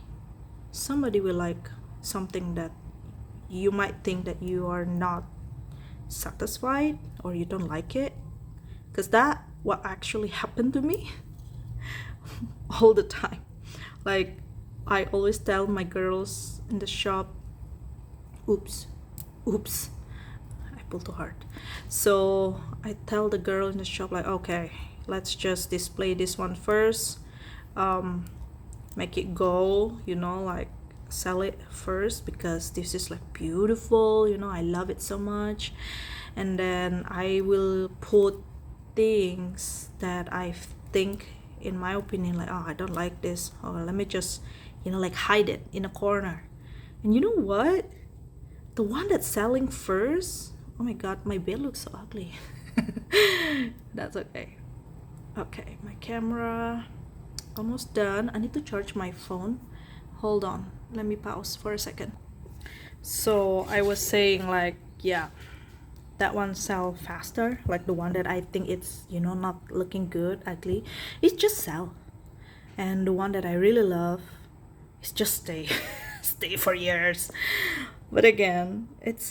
will like something that you might think that you are not satisfied or you don't like it. Because that what actually happened to me all the time. Like, I always tell my girls in the shop, oops, I pulled too hard. So I tell the girl in the shop, like, okay, let's just display this one first, make it go, you know, like sell it first, because this is like beautiful, you know, I love it so much. And then I will put things that I think, in my opinion, like, oh, I don't like this, or let me just, you know, like hide it in a corner. And you know what, the one that's selling first, oh my god, my bed looks so ugly. That's okay. Okay, my camera almost done. I need to charge my phone. Hold on, let me pause for a second. So I was saying, like, yeah, that one sell faster, like the one that I think it's, you know, not looking good, ugly, it just sell. And the one that I really love, it's just stay stay for years. But again, it's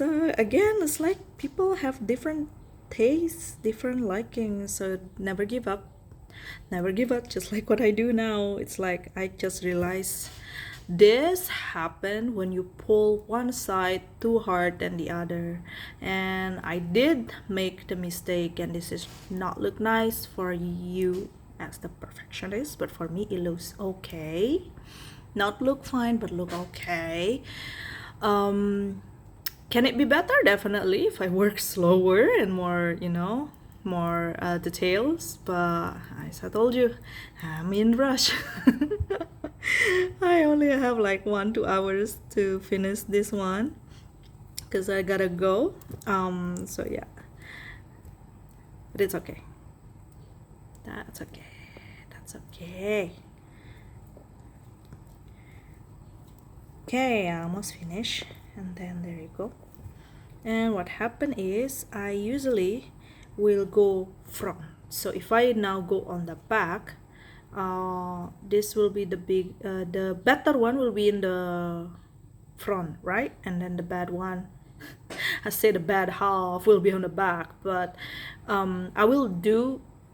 like people have different tastes, different likings, so never give up. Never give up, just like what I do now. It's like I just realized this happened when you pull one side too hard than the other, and I did make the mistake, and this is not look nice for you as the perfectionist, but for me it looks okay. Not look fine, but look okay. um can it be better? Definitely, if I work slower and more, you know, more details. But as I told you, I'm in rush. I only have like 1-2 hours to finish this one because I gotta go. So yeah, but it's okay. That's okay. That's okay. Okay, I almost finished, and then there you go. And what happened is I usually will go front. So if I now go on the back, this will be the better one will be in the front, right? And then the bad one, I say the bad half will be on the back, but I will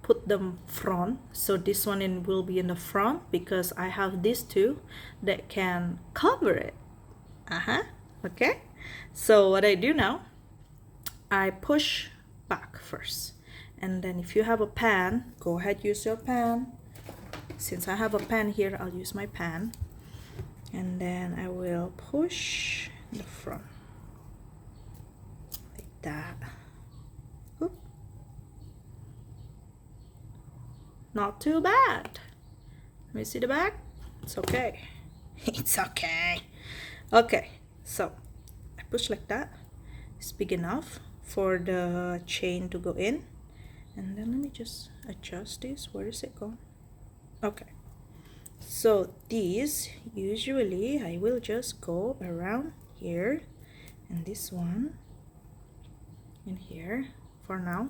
put them front. So this one will be in the front because I have these two that can cover it. Okay, so what I do now, I push back first, and then if you have a pan, go ahead, use your pan. Since I have a pan here, I'll use my pan, and then I will push the front like that. Oop. Not too bad. Let me see the back. It's okay. It's okay. Okay, so I push like that. It's big enough for the chain to go in, and then let me just adjust this. Where is it going? Okay, so these usually I will just go around here, and this one in here for now,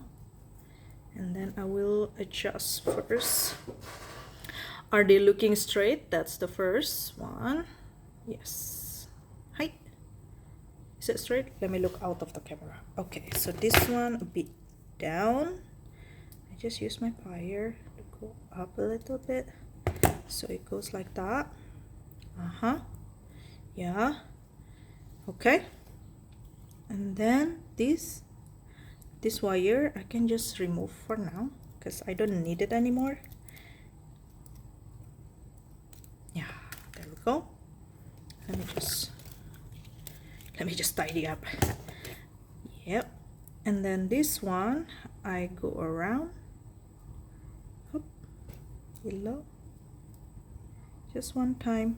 and then I will adjust first. Are they looking straight? That's the first one. Yes. Hi. Is it straight? Let me look out of the camera. Okay, so this one a bit down. I just use my plier to go up a little bit, so it goes like that. Yeah. Okay. And then this wire I can just remove for now because I don't need it anymore. Yeah, there we go. Let me just tidy up. Yep. And then this one I go around, up below, just one time,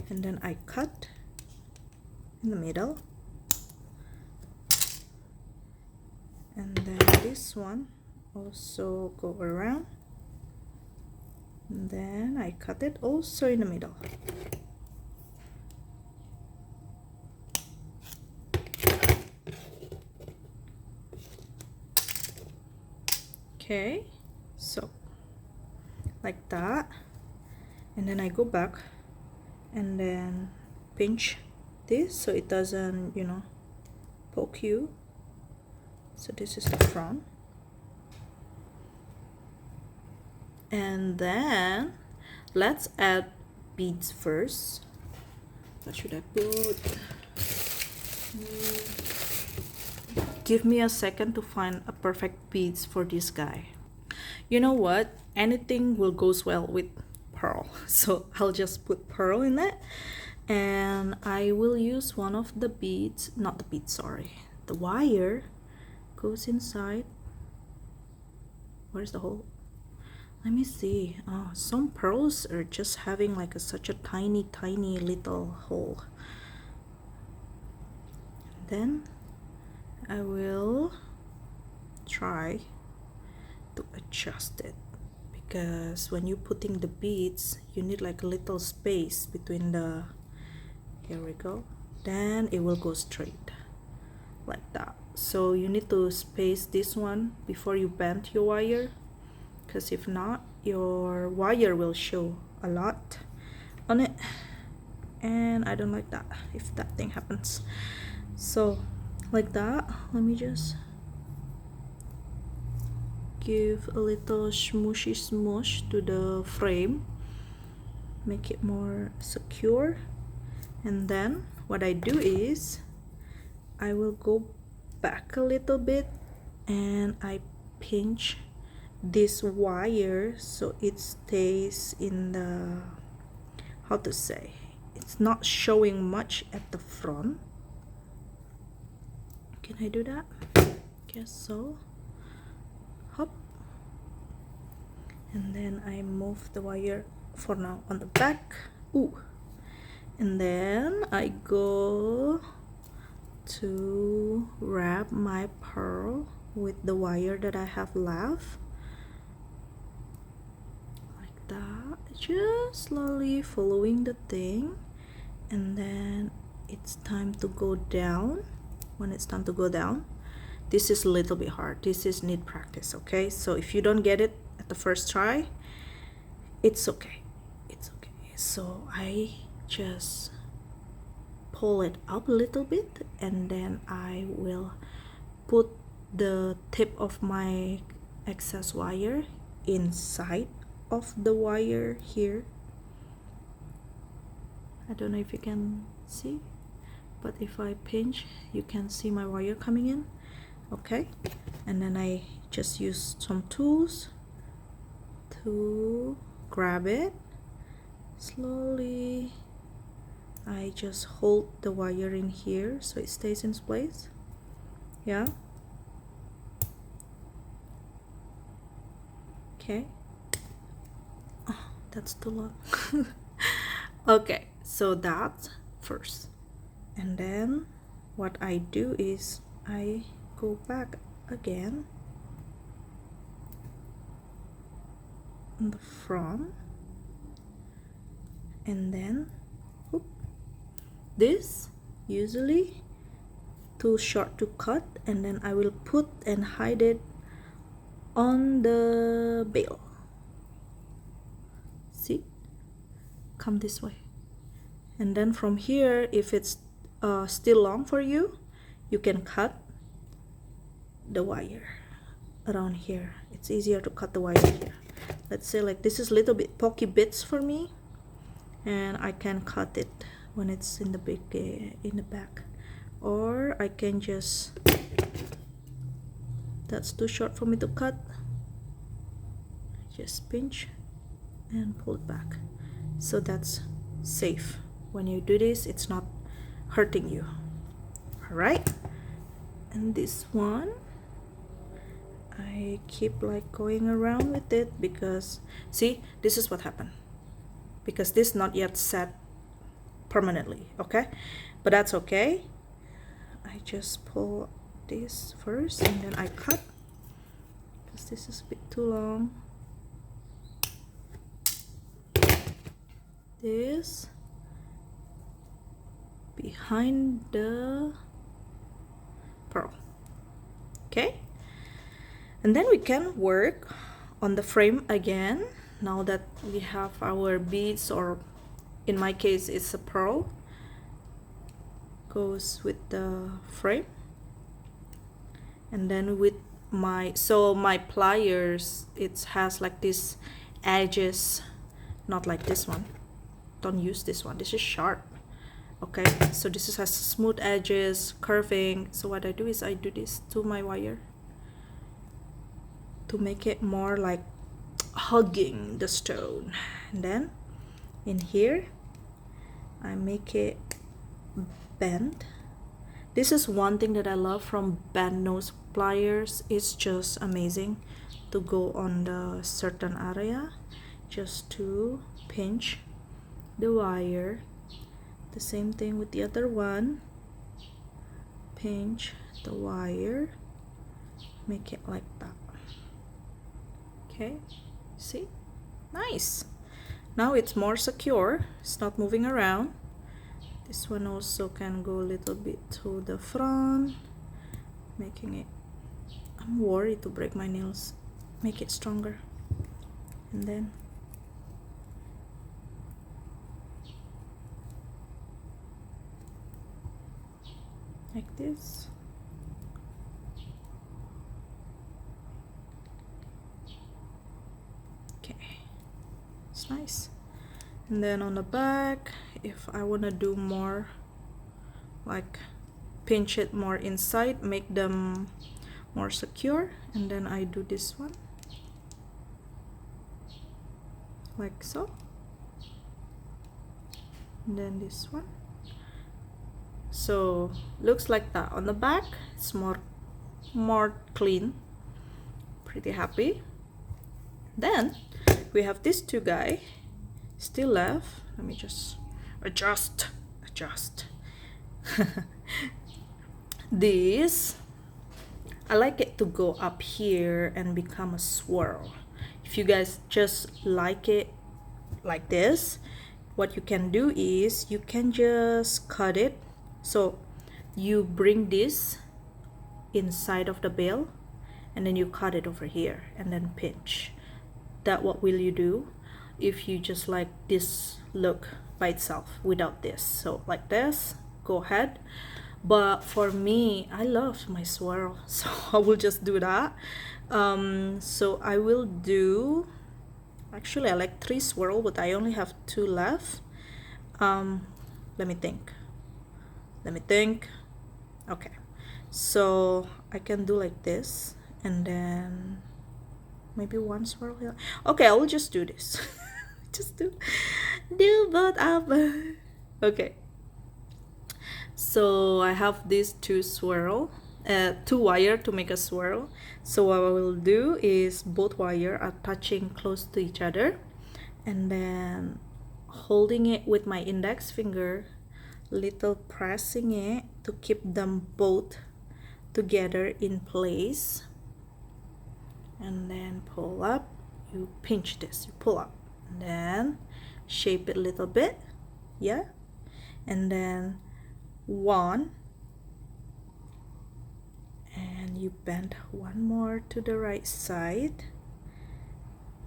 and then I cut in the middle, and then this one also go around, and then I cut it also in the middle. Okay, so like that, and then I go back and then pinch this so it doesn't, you know, poke you. So this is the front, and then let's add beads first. What should I put? Give me a second to find a perfect beads for this guy. You know what? Anything will goes well with pearl. So I'll just put pearl in it. And I will use one of the beads, not the bead, sorry. The wire goes inside. Where's the hole? Let me see. Oh, some pearls are just having like such a tiny little hole. Then I will try to adjust it. because when you're putting the beads, you need like a little space between the, here we go, then it will go straight like that. So you need to space this one before you bend your wire, because if not, your wire will show a lot on it, and I don't like that if that thing happens. So like that, let me just give a little smooshy smoosh to the frame, make it more secure. And then what I do is I will go back a little bit and I pinch this wire so it stays in the, how to say, it's not showing much at the front. Can I do that? Guess so. Hop. And then I move the wire for now on the back. Ooh. And then I go to wrap my pearl with the wire that I have left, like that, just slowly following the thing. And then it's time to go down. When it's time to go down, this is a little bit hard, this is need practice, okay? So if you don't get it at the first try, it's okay, it's okay. So I just pull it up a little bit, and then I will put the tip of my excess wire inside of the wire here. I don't know if you can see, but if I pinch, you can see my wire coming in. Okay, and then I just use some tools to grab it slowly. I just hold the wire in here so it stays in place. Yeah. Okay. Oh, that's too long. Okay, so that's first. And then what I do is I go back again in the front, and then whoop, this usually too short to cut, and then I will put and hide it on the bail. See, come this way, and then from here, if it's still long for you, you can cut the wire around here. It's easier to cut the wire here. Let's say like this is little bit pokey bits for me, and I can cut it when it's in the big in the back, or I can just, that's too short for me to cut, just pinch and pull it back. So that's safe. When you do this, it's not hurting you. All right, and this one I keep like going around with it, because see, this is what happened, because this not yet set permanently. Okay, but that's okay. I just pull this first, and then I cut, because this is a bit too long. This behind the pearl. Okay, and then we can work on the frame again. Now that we have our beads, or in my case it's a pearl, goes with the frame. And then with my, so my pliers, it has like this edges, not like this one. Don't use this one, this is sharp. Okay, so this has smooth edges, curving. So what I do is I do this to my wire to make it more like hugging the stone. And then in here I make it bend. This is one thing that I love from bend nose pliers. It's just amazing to go on the certain area, just to pinch the wire. The same thing with the other one, pinch the wire, make it like that. Okay, see, Nice. Now it's more secure, it's not moving around. This one also can go a little bit to the front, making it, I'm worried to break my nails, make it stronger. And then like this. Okay, it's nice. And then on the back, if I want to do more, like pinch it more inside, make them more secure, and then I do this one like so, and then this one. So looks like that on the back. It's more clean, pretty happy. Then we have these two guys still left. Let me just adjust this. I like it to go up here and become a swirl. If you guys just like it like this, what you can do is you can just cut it. So you bring this inside of the bell and then you cut it over here and then pinch. That what will you do if you just like this look by itself without this. So like this, go ahead. But for me, I love my swirl, so I will just do that. So I will do, actually I like 3 swirl, but I only have 2 left. Let me think. Okay, so I can do like this and then maybe 1 swirl here. Okay, I will just do this. Just do both up. Okay, so I have these 2 swirl, 2 wire to make a swirl. So what I will do is both wire are touching close to each other, and then holding it with my index finger, little pressing it to keep them both together in place, and then pull up. You pinch this, you pull up, and then shape it a little bit, yeah, and then 1, and you bend 1 more to the right side.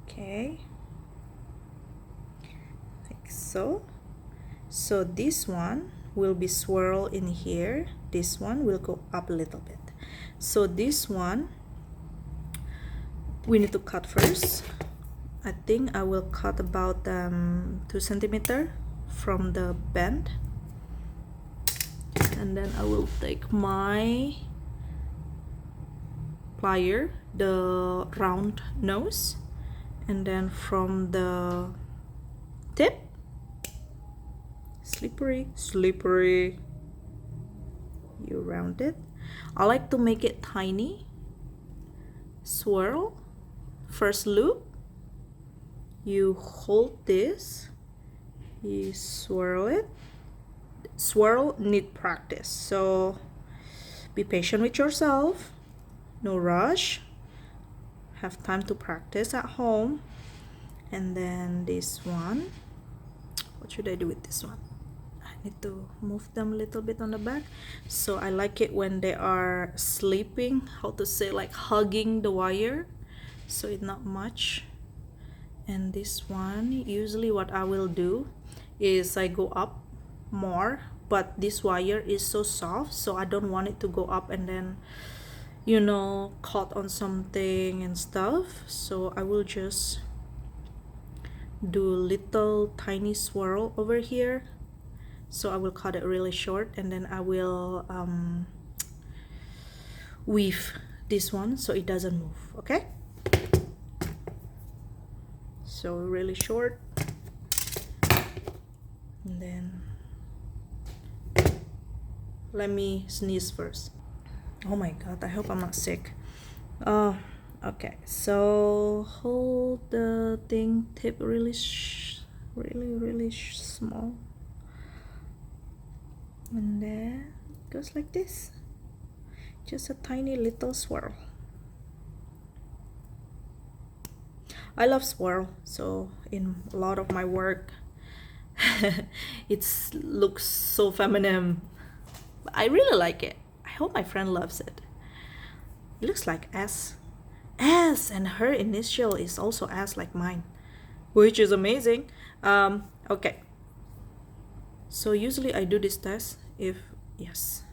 Okay, like so. So this one will be swirl in here, this one will go up a little bit. So this one we need to cut first. I think I will cut about 2 centimeters from the bend, and then I will take my plier, the round nose, and then from the tip, slippery, you round it. I like to make it tiny. Swirl, first loop, you hold this, you swirl it. Swirl need practice, so be patient with yourself, no rush, have time to practice at home. And then this one, what should I do with this one? I need to move them a little bit on the back. So I like it when they are sleeping, how to say, like hugging the wire, so it's not much. And this one, usually what I will do is I go up more, but this wire is so soft, so I don't want it to go up and then, you know, caught on something and stuff. So I will just do a little tiny swirl over here. So I will cut it really short, and then I will weave this one so it doesn't move. Okay, so really short, and then let me sneeze first. Oh my god, I hope I'm not sick. Okay, so hold the thing tip really small, and then it goes like this, just a tiny little swirl. I love swirl, so in a lot of my work it looks so feminine. I really like it. I hope my friend loves it. It looks like S. S, and her initial is also S like mine, which is amazing. Okay. So usually I do this test if yes,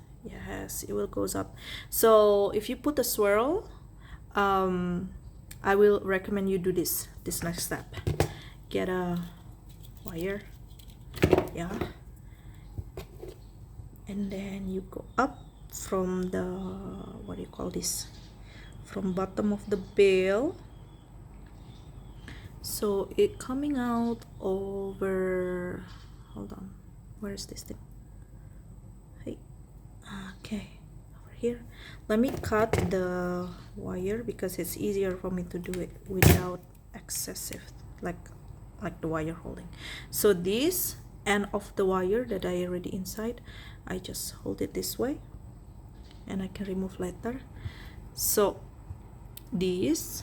it will goes up. So if you put a swirl, I will recommend you do this next step. Get a wire, yeah, and then you go up from the, what do you call this, from bottom of the bail, so it coming out over, hold on, where is this thing? Hey, okay, over here. Let me cut the wire because it's easier for me to do it without excessive like the wire holding. So this end of the wire that I already inside, I just hold it this way and I can remove later. So this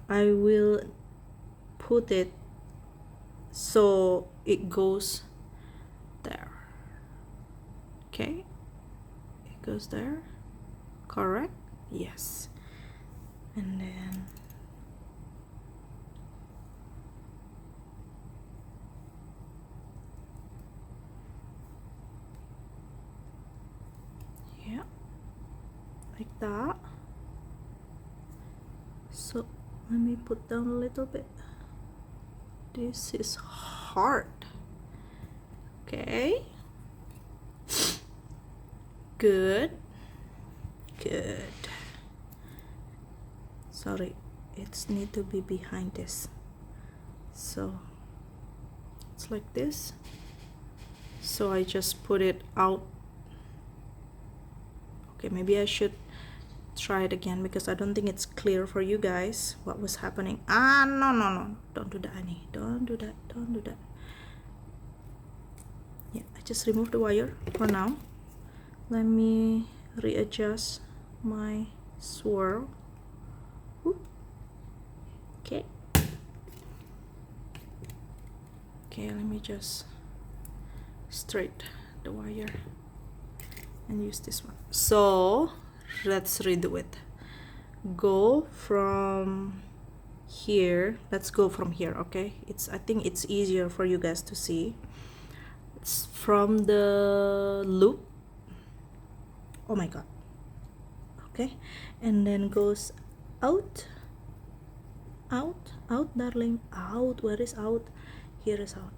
I will put it so it goes there. Okay, it goes there, correct? Yes. And then yeah, like that. So let me put down a little bit. This is hard. Okay, good. Sorry, it's need to be behind this, so it's like this. So I just put it out. Okay, maybe I should try it again because I don't think it's clear for you guys what was happening. No, don't do that, Annie. Don't do that. Yeah, I just removed the wire for now. Let me readjust my swirl. Okay, let me just straight the wire and use this one. So let's redo it. Go from here. Let's go from here. Okay, I think it's easier for you guys to see. It's from the loop. Oh my god. Okay, and then goes out, darling, out. Where is out? Here is out.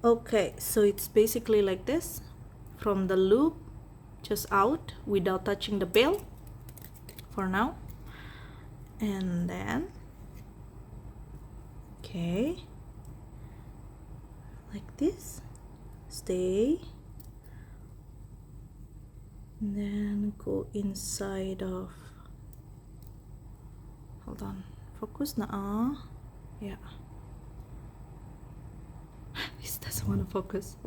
Okay, so it's basically like this, from the loop just out without touching the bail for now. And then okay, like this, stay, and then go inside of, hold on, focus na. Yeah. This doesn't want to focus.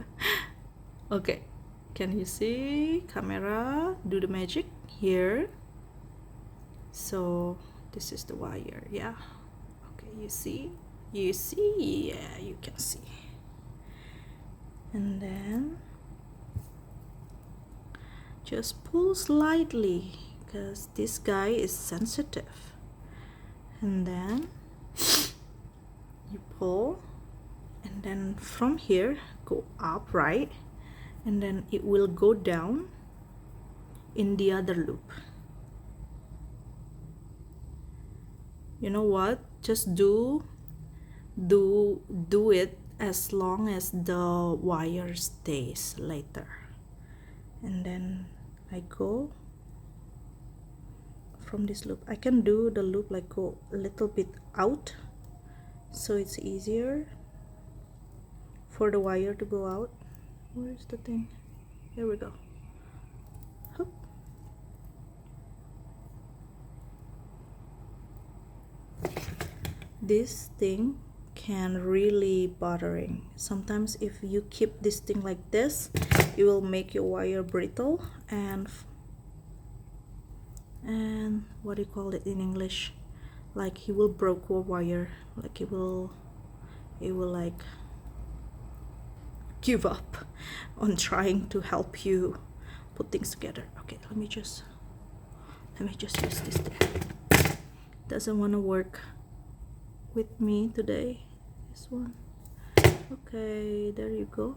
Okay, can you see? Camera, do the magic here. So this is the wire, yeah. Okay, you see, yeah, you can see. And then just pull slightly because this guy is sensitive. And then you pull, and then from here go up, right? And then it will go down in the other loop. You know what, just do it as long as the wire stays later. And then I go from this loop. I can do the loop like go a little bit out, so it's easier for the wire to go out. Where's the thing? Here we go. Hoop. This thing can really bothering. Sometimes if you keep this thing like this, it will make your wire brittle and what do you call it in English? like he will broke a wire, like it will like give up on trying to help you put things together. Okay, let me just use this thing. Doesn't want to work with me today, this one. Okay, there you go.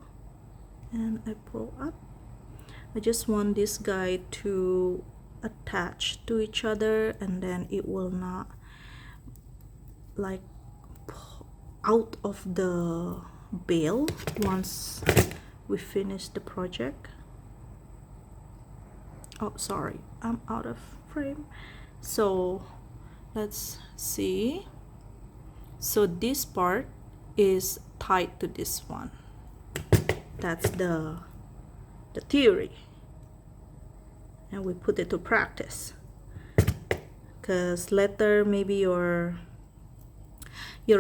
And I pull up. I just want this guy to attach to each other, and then it will not like out of the bail once we finish the project. Oh, sorry, I'm out of frame. So let's see. So this part is tied to this one. That's the theory, and we put it to practice, because later maybe your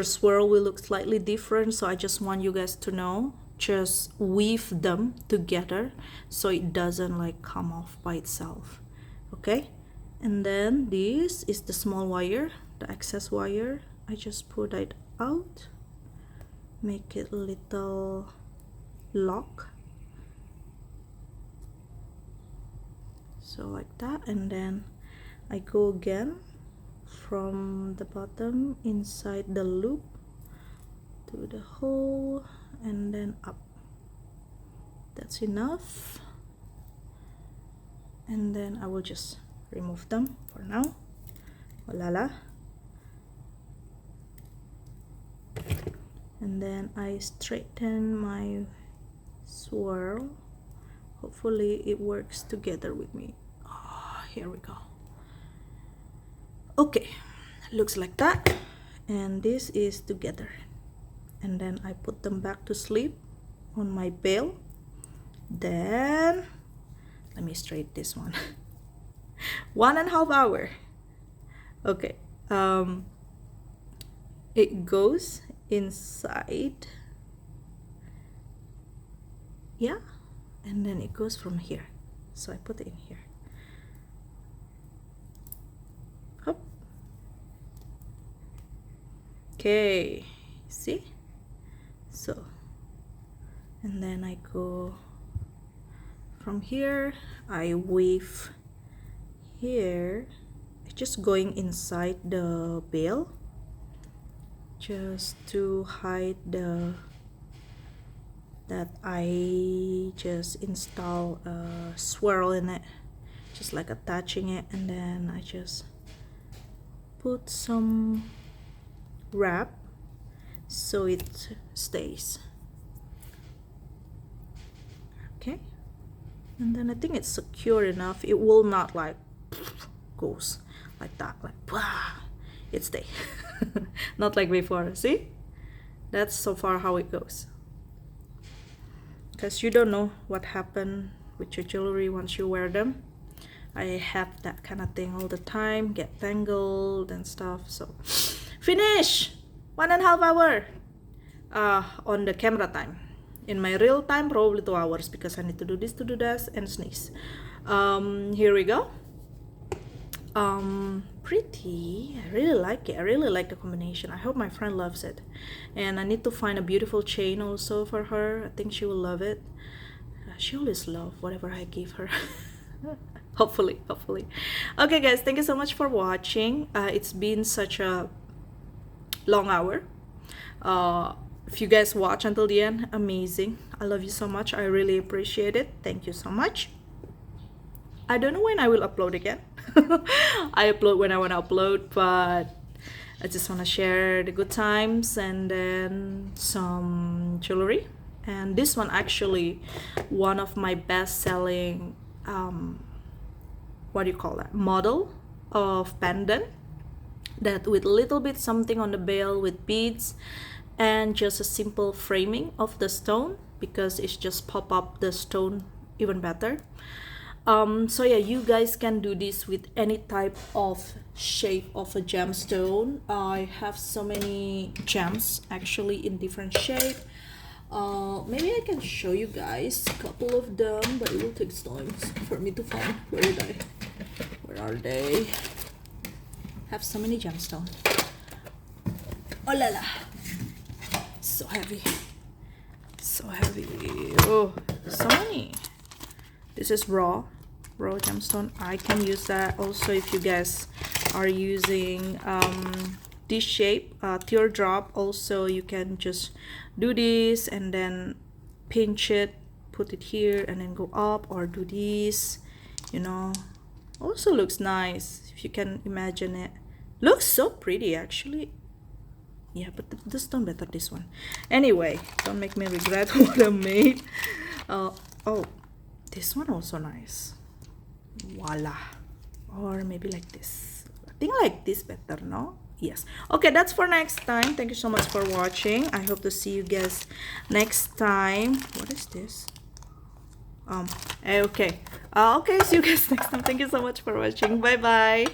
swirl will look slightly different. So I just want you guys to know, just weave them together so it doesn't like come off by itself. Okay, and then this is the small wire, the excess wire. I just put it out, make it a little lock, so like that, and then I go again from the bottom inside the loop to the hole and then up. That's enough, and then I will just remove them for now. Voila. And then I straighten my swirl. Hopefully it works together with me. Oh, here we go. Okay, looks like that, and this is together. And then I put them back to sleep on my bail. Then let me straighten this one. 1.5 hours. Okay, it goes inside, yeah, and then it goes from here, so I put it in here. Hop. Okay, see? So, and then I go from here, I weave here, just going inside the bail, just to hide that I just install a swirl in it, just like attaching it, and then I just put some wrap so it stays. Okay, and then I think it's secure enough, it will not like goes like that, like it stays. Not like before. See, that's so far how it goes, because you don't know what happened with your jewelry once you wear them. I have that kind of thing all the time, get tangled and stuff. So finish 1.5 hours on the camera time. In my real time, probably 2 hours, because I need to do this, to do that, and sneeze. Here we go. Pretty. I really like it. I really like the combination. I hope my friend loves it, and I need to find a beautiful chain also for her. I think she will love it. She always loves whatever I give her. Hopefully. Okay guys, thank you so much for watching. It's been such a long hour. If you guys watch until the end, amazing. I love you so much. I really appreciate it. Thank you so much. I don't know when I will upload again. I upload when I want to upload, but I just want to share the good times and then some jewelry. And this one actually one of my best-selling what do you call that, model of pendant, that with little bit something on the bail with beads and just a simple framing of the stone, because it's just pop up the stone even better. So yeah, you guys can do this with any type of shape of a gemstone. I have so many gems actually in different shape. Maybe I can show you guys a couple of them, but it will take time for me to find. Where are they? have so many gemstones. Oh la la, so heavy, so heavy. Oh, so many. This is raw gemstone. I can use that also if you guys are using this shape, teardrop. Also you can just do this and then pinch it, put it here and then go up, or do this, you know. Also looks nice if you can imagine it. Looks so pretty actually. Yeah, but this stone better, this one. Anyway, don't make me regret what I made. Oh, this one also nice. Voila. Or maybe like this. I think like this better, no? Yes. Okay, that's for next time. Thank you so much for watching. I hope to see you guys next time. What is this? Okay. Okay, see you guys next time. Thank you so much for watching. Bye bye.